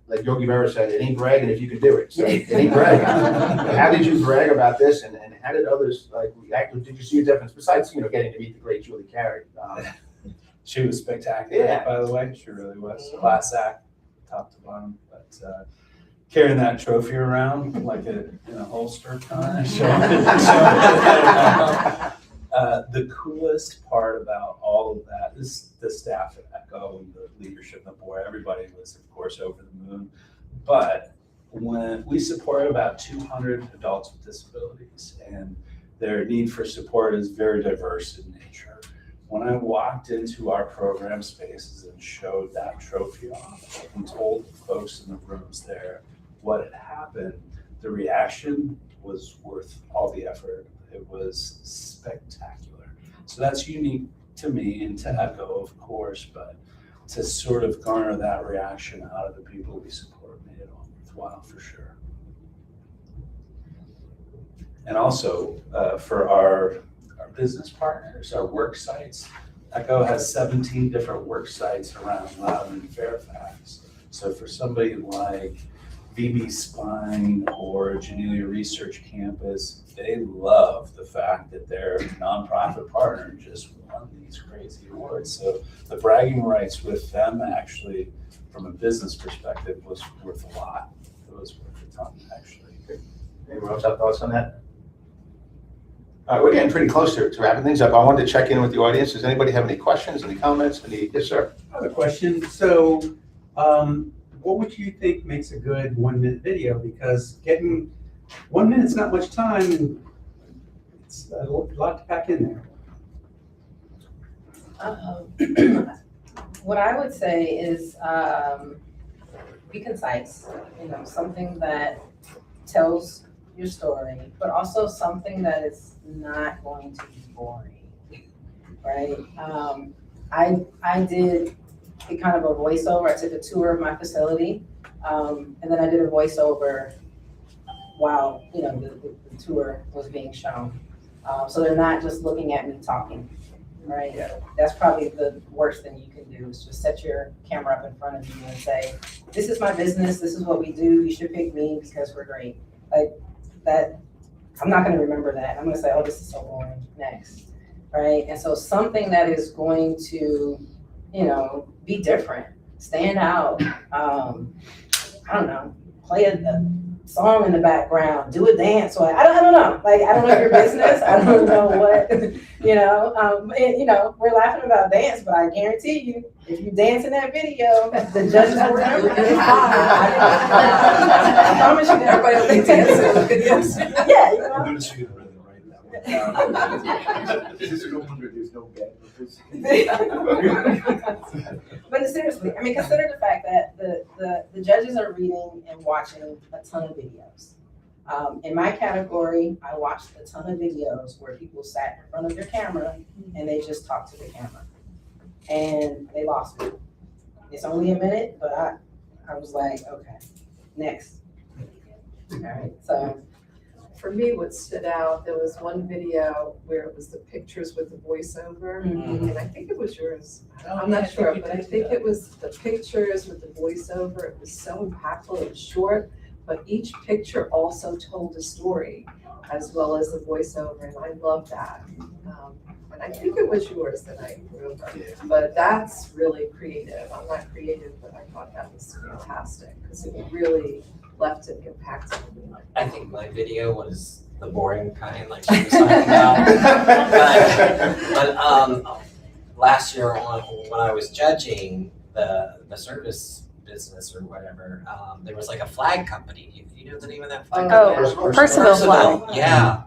like Yogi Berra said, it ain't bragging if you can do it. So it ain't bragging. How did you brag about this, and how did others react? Did you see a difference besides getting to meet the great Julie Carey? She was spectacular, Yeah. by the way. She really was. Class act, top to bottom. But carrying that trophy around like in a holster kind of the coolest part about all of that is the staff at Echo and the leadership and the board. Everybody was, of course, over the moon. But when we support about 200 adults with disabilities, and their need for support is very diverse in nature. When I walked into our program spaces and showed that trophy off and told the folks in the rooms there what had happened, the reaction was worth all the effort. It was spectacular. So that's unique to me and to Echo, of course, but to sort of garner that reaction out of the people we support made it all worthwhile for sure. And also for our business partners, our work sites, Echo has 17 different work sites around Loudoun and Fairfax. So for somebody like VB Spine or Genelia Research Campus, they love the fact that their nonprofit partner just won these crazy awards. So the bragging rights with them actually, from a business perspective, was worth a lot. It was worth a ton, actually. Anyone else have thoughts on that? All right, we're getting pretty close to wrapping things up. I wanted to check in with the audience. Does anybody have any questions, any comments? Yes, sir. I have a question. So, what would you think makes a good 1-minute video? Because getting 1 minute's not much time, and it's a lot to pack in there. What I would say is be concise, something that tells your story, but also something that is not going to be boring, right? I did a kind of a voiceover. I took a tour of my facility, and then I did a voiceover while the tour was being shown. So they're not just looking at me talking, right? That's probably the worst thing you can do, is just set your camera up in front of you and say, this is my business, this is what we do, you should pick me because we're great. Like that, I'm not gonna remember that. I'm gonna say, oh, this is so boring, next. right? And so something that is going to, be different, stand out. I don't know, play a song in the background, do a dance, or I don't know. Like, I don't know your business. I don't know what, we're laughing about dance, but I guarantee you, if you dance in that video, the judges will remember. It's fine. I promise you, everybody will be dancing in the videos. Yeah, I'm gonna shoot it really right now. There's no wonder there's no bed. But seriously, I mean, consider the fact that the judges are reading and watching a ton of videos. In my category, I watched a ton of videos where people sat in front of their camera and they just talked to the camera. And they lost me. It's only a minute, but I was like, okay, next. All right, so. For me, what stood out, there was one video where it was the pictures with the voiceover, and I think it was yours. I'm not sure, but I think it was the pictures with the voiceover. It was so impactful, it was short, but each picture also told a story as well as the voiceover, and I love that. And I think it was yours that I remember, but that's really creative. I'm not creative, but I thought that was fantastic because it really left an impact on me. I think my video was the boring kind, like she was talking about. but last year when I was judging the service business or whatever, there was like a flag company. You know the name of that flag company? Percival Flag. Yeah.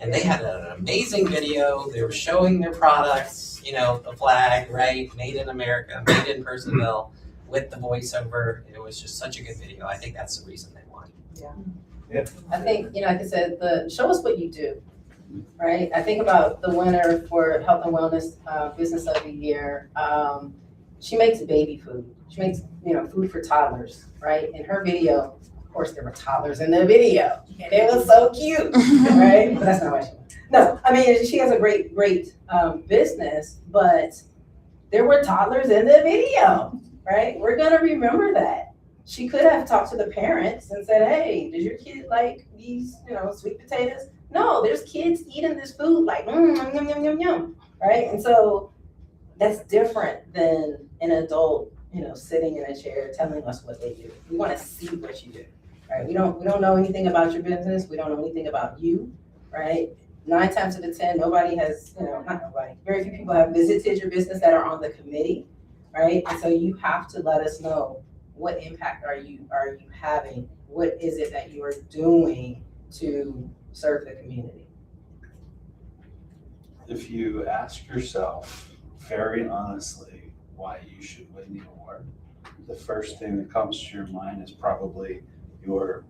And they had an amazing video. They were showing their products, the flag, right? Made in America, made in Percival, with the voiceover. It was just such a good video. I think that's the reason they won. I think, like I said, show us what you do, right? I think about the winner for Health and Wellness Business of the Year. She makes baby food. She makes, food for toddlers, right? In her video, of course, there were toddlers in the video, and it was so cute, right? But that's not why she won. No, I mean, she has a great business, but there were toddlers in the video, right? We're gonna remember that. She could have talked to the parents and said, hey, does your kid like these, sweet potatoes? No, there's kids eating this food like, yum, yum, yum, yum, right? And so that's different than an adult, sitting in a chair telling us what they do. We want to see what you do, right? We don't know anything about your business. We don't know anything about you, right? 9 times out of 10, nobody has, not nobody, very few people have visited your business that are on the committee, right? And so you have to let us know, what impact are you having? What is it that you are doing to serve the community? If you ask yourself very honestly why you should win the award, the first thing that comes to your mind is probably your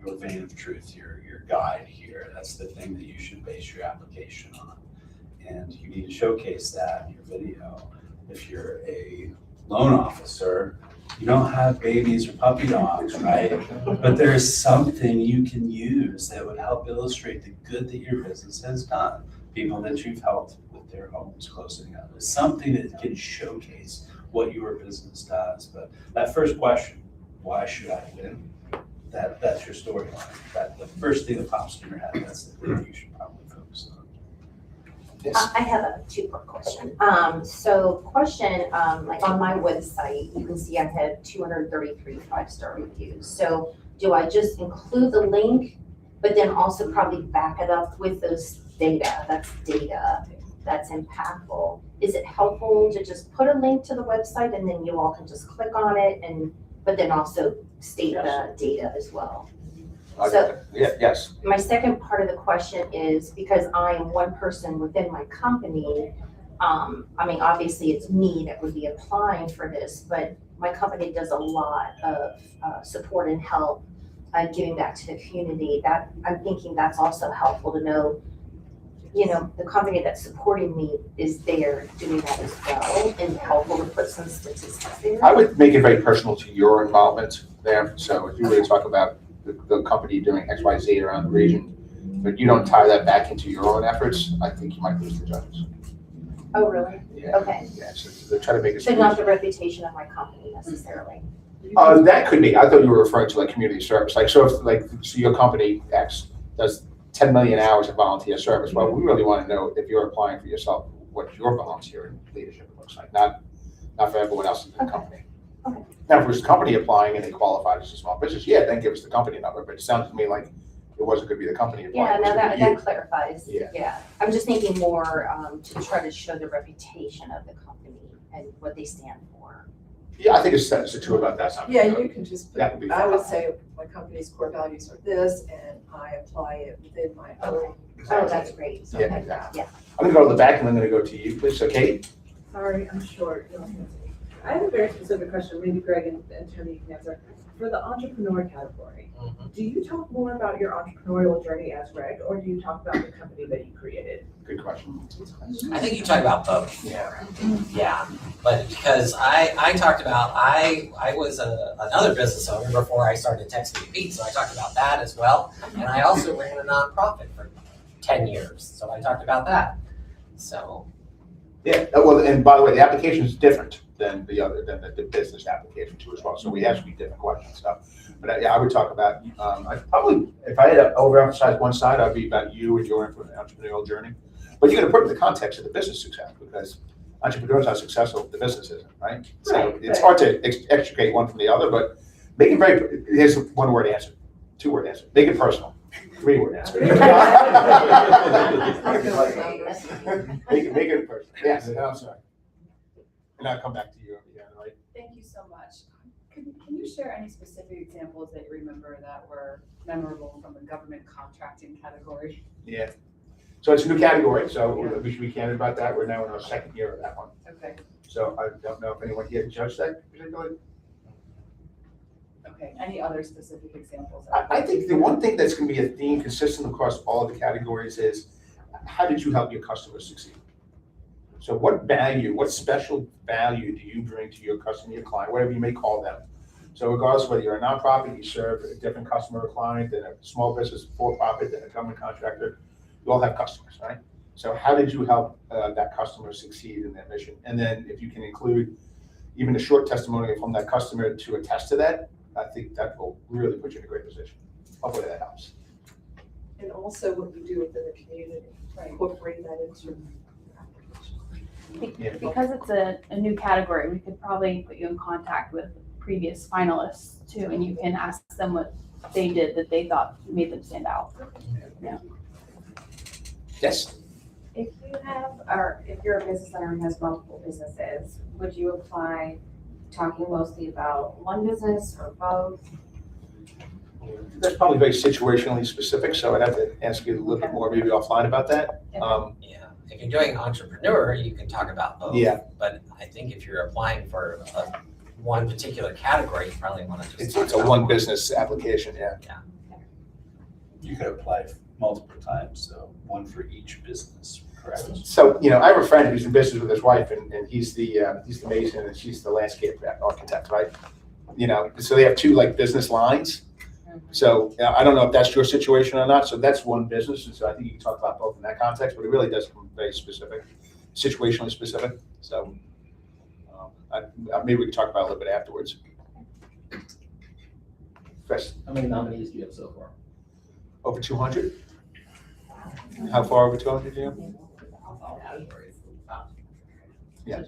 vein of truth, your guide here. That's the thing that you should base your application on. And you need to showcase that in your video. If you're a loan officer, you don't have babies or puppy dogs, right? But there's something you can use that would help illustrate the good that your business has done. People that you've helped with their homes closing up. It's something that can showcase what your business does. But that first question, why should I win? That's your storyline. That the first thing that pops in your head, that's the thing you should probably focus on. I have a 2-part question. So question, like on my website, you can see I've had 233 5-star reviews. So do I just include the link, but then also probably back it up with those data? That's data that's impactful. Is it helpful to just put a link to the website and then you all can just click on it, but then also state the data as well? So yes. my second part of the question is, because I am one person within my company, obviously it's me that would be applying for this, but my company does a lot of support and help giving back to the community. That I'm thinking that's also helpful to know, the company that's supporting me is there doing that as well, and helpful to put some statistics there. I would make it very personal to your involvement there. So if you were to talk about the company doing X, Y, Z around the region, but you don't tie that back into your own efforts, I think you might lose the judges. Oh, really? Yeah. Okay. Yeah, so they try to make it. So not the reputation of my company necessarily. That could be. I thought you were referring to like community service. Like, so if so your company X does 10 million hours of volunteer service. Well, we really want to know if you're applying for yourself, what your volunteer leadership looks like, not for everyone else in the company. Okay. Now, if it was the company applying and they qualified as a small business, yeah, then give us the company number, but it sounds to me like it wasn't gonna be the company applying. Yeah, it was no, gonna that, be you. that clarifies, Yeah. yeah. I'm just thinking more, to try to show the reputation of the company and what they stand for. Yeah, I think it's true about that. Something. Yeah, you can just, put- That would be I would fine. say my company's core values are this, and I apply it within my own. Oh, that's great. Yeah, Okay, exactly. yeah. I'm gonna go to the back and I'm gonna go to you, please. So Kate? Sorry, I'm short. I have a very specific question, maybe Greg and Tony can answer. For the entrepreneur category, do you talk more about your entrepreneurial journey as Greg, or do you talk about the company that you created? Good question. I think you talk about both. Yeah. Yeah, but because I talked about, I was another business owner before I started Text P2P, so I talked about that as well. And I also ran a nonprofit for 10 years, so I talked about that. So, Yeah, well, and by the way, the application is different than the business application too as well. So we ask you different questions. So, but yeah, I would talk about, I probably, if I had to overemphasize one side, I'd be about you and your entrepreneurial journey. But you're gonna put it in the context of the business success, because entrepreneurs are successful if the business isn't, right? So Right, it's right. hard to extricate one from the other, but make it very, here's a one-word answer, two-word answer, make it personal, three-word answer. Make it personal, yes, I'm sorry. And I'll come back to you again, right? Thank you so much. Can you share any specific examples that you remember that were memorable from the government contracting category? Yeah. So it's a new category, so we should be candid about that. We're now in our second year of that one. Okay, So I don't know if anyone here judged that particularly. okay. Any other specific examples? I think the one thing that's gonna be a theme consistent across all of the categories is, how did you help your customers succeed? So what value, what special value do you bring to your customer, your client, whatever you may call them? So regardless of whether you're a nonprofit, you serve a different customer or client than a small business, for-profit, than a government contractor, you all have customers, right? So how did you help that customer succeed in their mission? And then if you can include even a short testimonial from that customer to attest to that, I think that will really put you in a great position. Hopefully that helps. And also what you do within the community, incorporate that into your application. Yeah. Because it's a new category, we could probably put you in contact with previous finalists too, and you can ask them what they did that they thought made them stand out. Yes. If you have, or if you're a business owner who has multiple businesses, would you apply talking mostly about one business or both? That's probably very situationally specific, so I'd have to ask you a little bit more maybe offline about that. yeah, if you're doing entrepreneur, you can talk about both. Yeah. But I think if you're applying for one particular category, you probably want to just It's talk a about one business application, yeah. You could apply multiple times, so one for each business, correct? So, I have a friend who's in business with his wife, and he's the mason and she's the landscape architect, right? So they have two like business lines. So I don't know if that's your situation or not. So that's one business, and so I think you can talk about both in that context, but it really does become very specific, situationally specific. So maybe we can talk about it a little bit afterwards. Chris, How many nominees do you have so far? over 200? How far over 200 do you have? Yeah.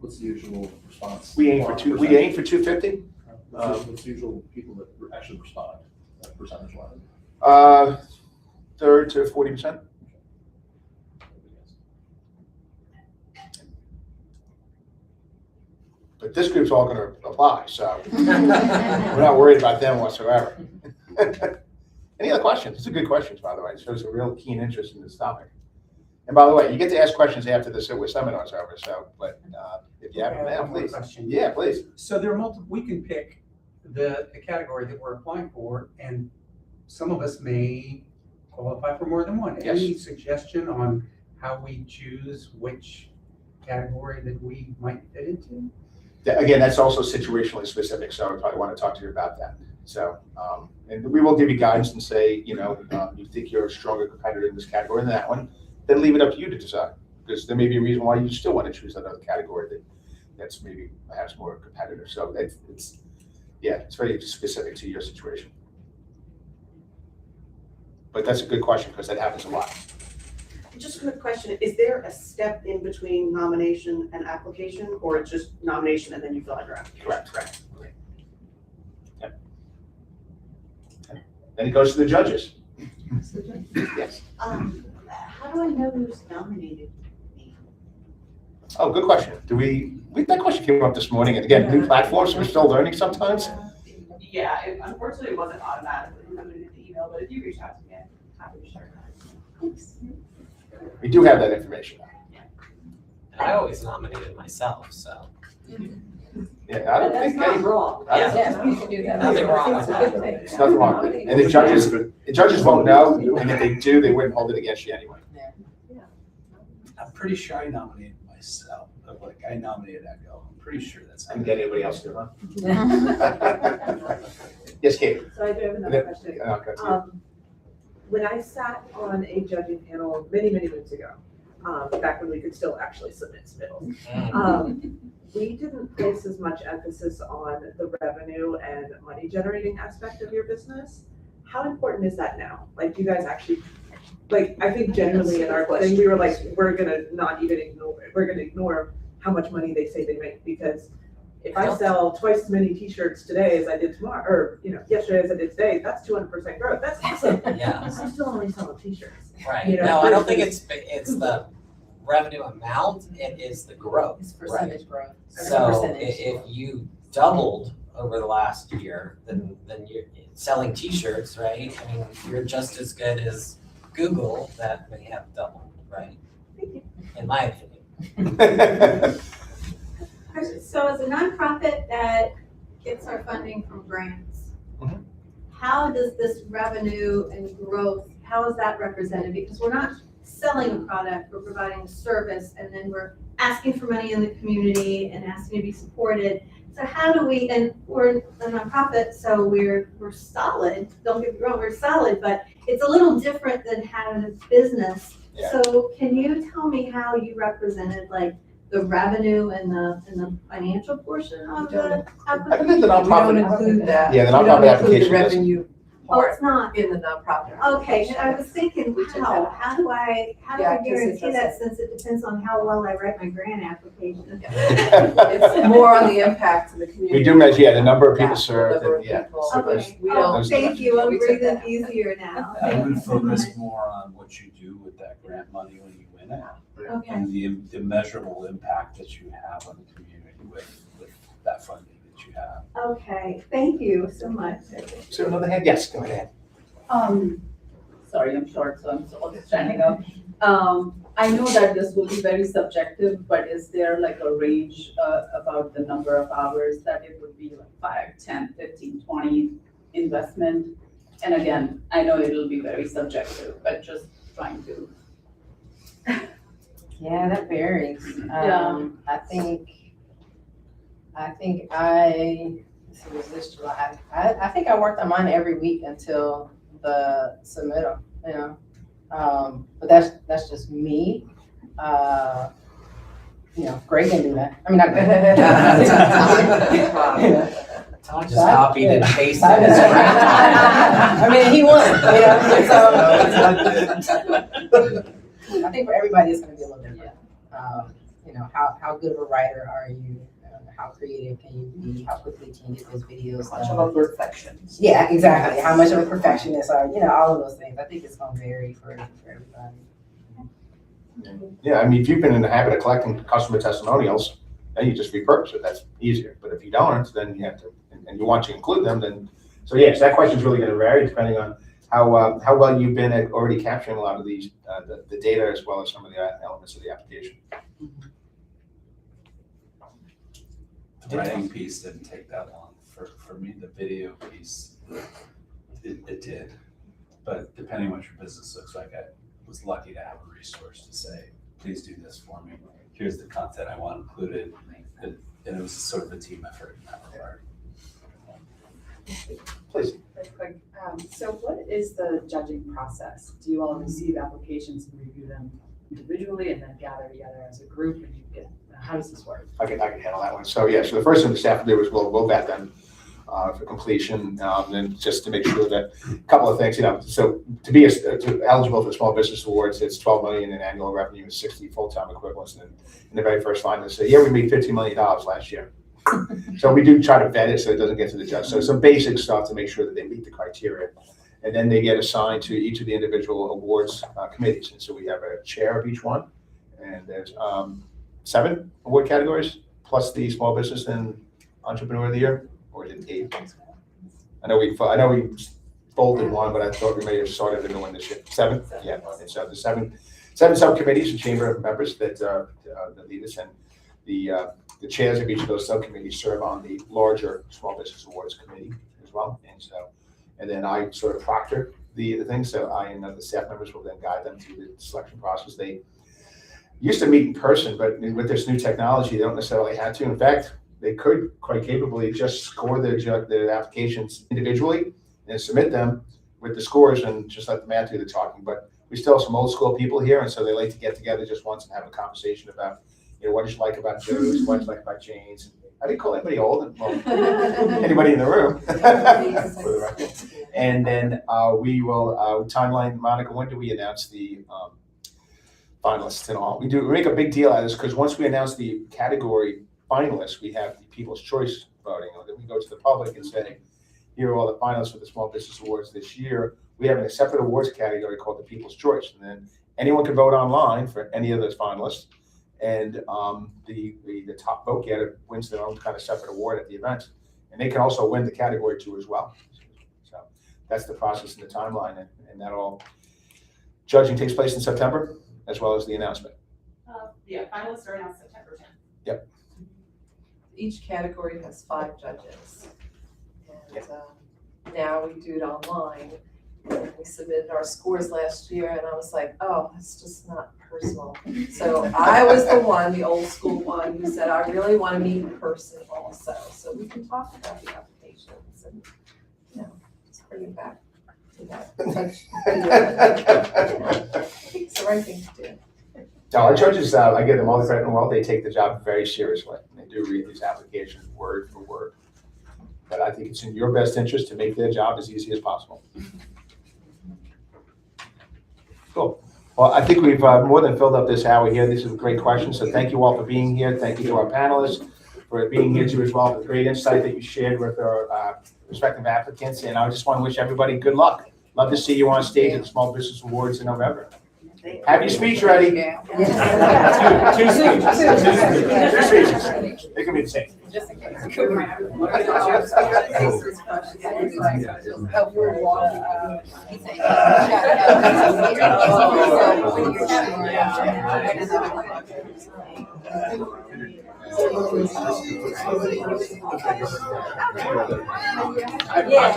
What's the usual response? We aim for 250. What's the usual people that actually respond, percentage wise? 30 to 40%. But this group's all going to apply, so we're not worried about them whatsoever. Any other questions? These are good questions, by the way. It shows a real keen interest in this topic. And by the way, you get to ask questions after the seminar's over. So, but if you have them now, please. Question. Yeah, please. So there are multiple, we can pick the category that we're applying for, and some of us may qualify for more than one. Yes. Any suggestion on how we choose which category that we might fit into? Again, that's also situationally specific, so I probably want to talk to you about that. So, and we will give you guidance and say, you think you're a stronger competitor in this category than that one, then leave it up to you to decide. Because there may be a reason why you still want to choose that other category that's maybe perhaps more competitive. So it's very specific to your situation. But that's a good question, because that happens a lot. Just a quick question, is there a step in between nomination and application, or it's just nomination and then you fill out your application? Correct. Yep. Then it goes to the judges. Yes. How do I know who's nominated me? Oh, good question. That question came up this morning, and again, new platforms, we're still learning sometimes. Yeah, unfortunately, it wasn't automatically included in the email, but if you reach out to me, I'm happy to share that. We do have that information. And I always nominated myself, so. Yeah, I don't think any, wrong. I don't- Yes, you should do that. Nothing wrong with that. there's nothing wrong with it. And the judges won't know, and if they do, they wouldn't hold it against you anyway. I'm pretty sure I nominated myself, like I nominated Echo, I'm pretty sure that's. Couldn't get anybody else to, huh? Yes, Kate. So I do have another question. Okay. When I sat on a judging panel many, many moons ago, back when we could still actually submit submittals, we didn't place as much emphasis on the revenue and money generating aspect of your business. How important is that now? Like, do you guys actually, like, I think generally in our thing, we were like, we're gonna ignore how much money they say they make, because if I sell twice as many t-shirts today as I did tomorrow, or, yesterday as I did today, that's 200% growth. That's awesome. Yeah. I'm still only selling t-shirts. Right, You know, no, I don't think versus- it's the revenue amount, it is the growth. It's percentage growth. So Percentage. if you doubled over the last year, then you're selling t-shirts, right? I mean, you're just as good as Google that may have doubled, right? In my opinion. So as a nonprofit that gets our funding from grants, Mhm. how does this revenue and growth, how is that represented? Because we're not selling a product, we're providing a service, and then we're asking for money in the community and asking to be supported. So how do we, and we're a nonprofit, so we're solid, don't get me wrong, we're solid, but it's a little different than having a business. Yeah. So can you tell me how you represented like the revenue and the financial portion of the I think application? the We don't nonprofit, include that. Yeah, the We don't nonprofit include application the doesn't. revenue Oh, part it's not? in the nonprofit. Okay, and I application. was thinking, We took that wow, out. how do I Yeah, 'cause it guarantee that doesn't- since it depends on how well I write my grant application? It's more on the impact to the community. We do measure, the number of people Yeah, served, number of and yeah. people. So there's- Okay, We oh, don't- those- thank you, I'm We took breathing that out. easier now. I Thank you would so much. focus more on what you do with that grant money when you win it, Okay, and the measurable impact that you have on the community with that funding that you have. okay, thank you so much. Is there another hand? Yes, go ahead. Sorry, I'm short, so I'm sort of standing up. I know that this will be very subjective, but is there like a range about the number of hours that it would be, like 5, 10, 15, 20 investment? And again, I know it'll be very subjective, but just trying to. Yeah, that varies. Yeah. I think this was this July. I think I worked on mine every week until the submittal, but that's just me. Greg can do that. I mean, not Greg. Tom just copied and pasted I his I mean, he won, so. I think for everybody, it's gonna be a little different. How good of a writer are you? How creative can you be? How quickly can you get those videos Much done? of a perfectionist. Yeah, exactly. How much of a perfectionist are you? All of those things. I think it's gonna vary for everybody. Yeah, I mean, if you've been in the habit of collecting customer testimonials, then you just repurpose it, that's easier. But if you don't, then you have to, and you want to include them, then, so yes, that question's really gonna vary depending on how well you've been at already capturing a lot of these, the data as well as some of the elements of the application. The writing piece didn't take that long. For me, the video piece, it did. But depending on what your business looks like, I was lucky to have a resource to say, please do this for me. Here's the content I want included. And it was sort of a team effort in that regard. Please. Real quick, so what is the judging process? Do you all receive applications and review them individually and then gather together as a group and you get, how does this work? I can handle that one. So yeah, so the first thing the staff will do is we'll vet them. for completion, and just to make sure that, a couple of things, so to be eligible for the Small Business Awards, it's 12 million in annual revenue and 60 full-time equivalents. And in the very first line, they say, yeah, we made $15 million last year. So we do try to vet it so it doesn't get to the judge. So some basic stuff to make sure that they meet the criteria. And then they get assigned to each of the individual awards committees. And so we have a chair of each one. And there's 7 award categories, plus the Small Business and Entrepreneur of the Year, or is it 8? I know we folded one, but I thought we may have started a new one this year. 7? Yeah. And so the seven subcommittees, the chamber members that lead us, and the chairs of each of those subcommittees serve on the larger Small Business Awards Committee as well. And then I sort of proctor the thing. So I and the staff members will then guide them through the selection process. They used to meet in person, but with this new technology, they don't necessarily have to. In fact, they could quite capably just score their applications individually and submit them with the scores and just let them add to the talking. But we still have some old school people here, and so they like to get together just once and have a conversation about, what did you like about Joe's, what did you like about Jane's. I didn't call anybody old, well, anybody in the room. And then we will, timeline, Monica, when do we announce the finalists and all? We make a big deal out of this because once we announce the category finalists, we have the People's Choice voting. Then we go to the public and say, here are all the finalists for the Small Business Awards this year. We have a separate awards category called the People's Choice. And then anyone can vote online for any of those finalists. And the top vote getter wins their own kind of separate award at the event. And they can also win the category too as well. So that's the process and the timeline. And that all judging takes place in September, as well as the announcement. Yeah, finalists are announced September 10th. Yep. Each category has 5 judges. And now we do it online. And we submitted our scores last year, and I was like, oh, that's just not personal. So I was the one, the old school one, who said, I really want to meet in person also. So we can talk about the applications and, just bring it back to that. I think it's the right thing to do. No, our judges, I give them all the credit in the world. They take the job very seriously. They do read these applications word for word. But I think it's in your best interest to make their job as easy as possible. Cool. Well, I think we've more than filled up this hour here. These are great questions. So thank you all for being here. Thank you to our panelists for being here too as well, for the great insight that you shared with our respective applicants. And I just want to wish everybody good luck. Love to see you on stage at the Small Business Awards in November. Have your speech ready. Two speeches. They can be the same. Just in case. Yeah.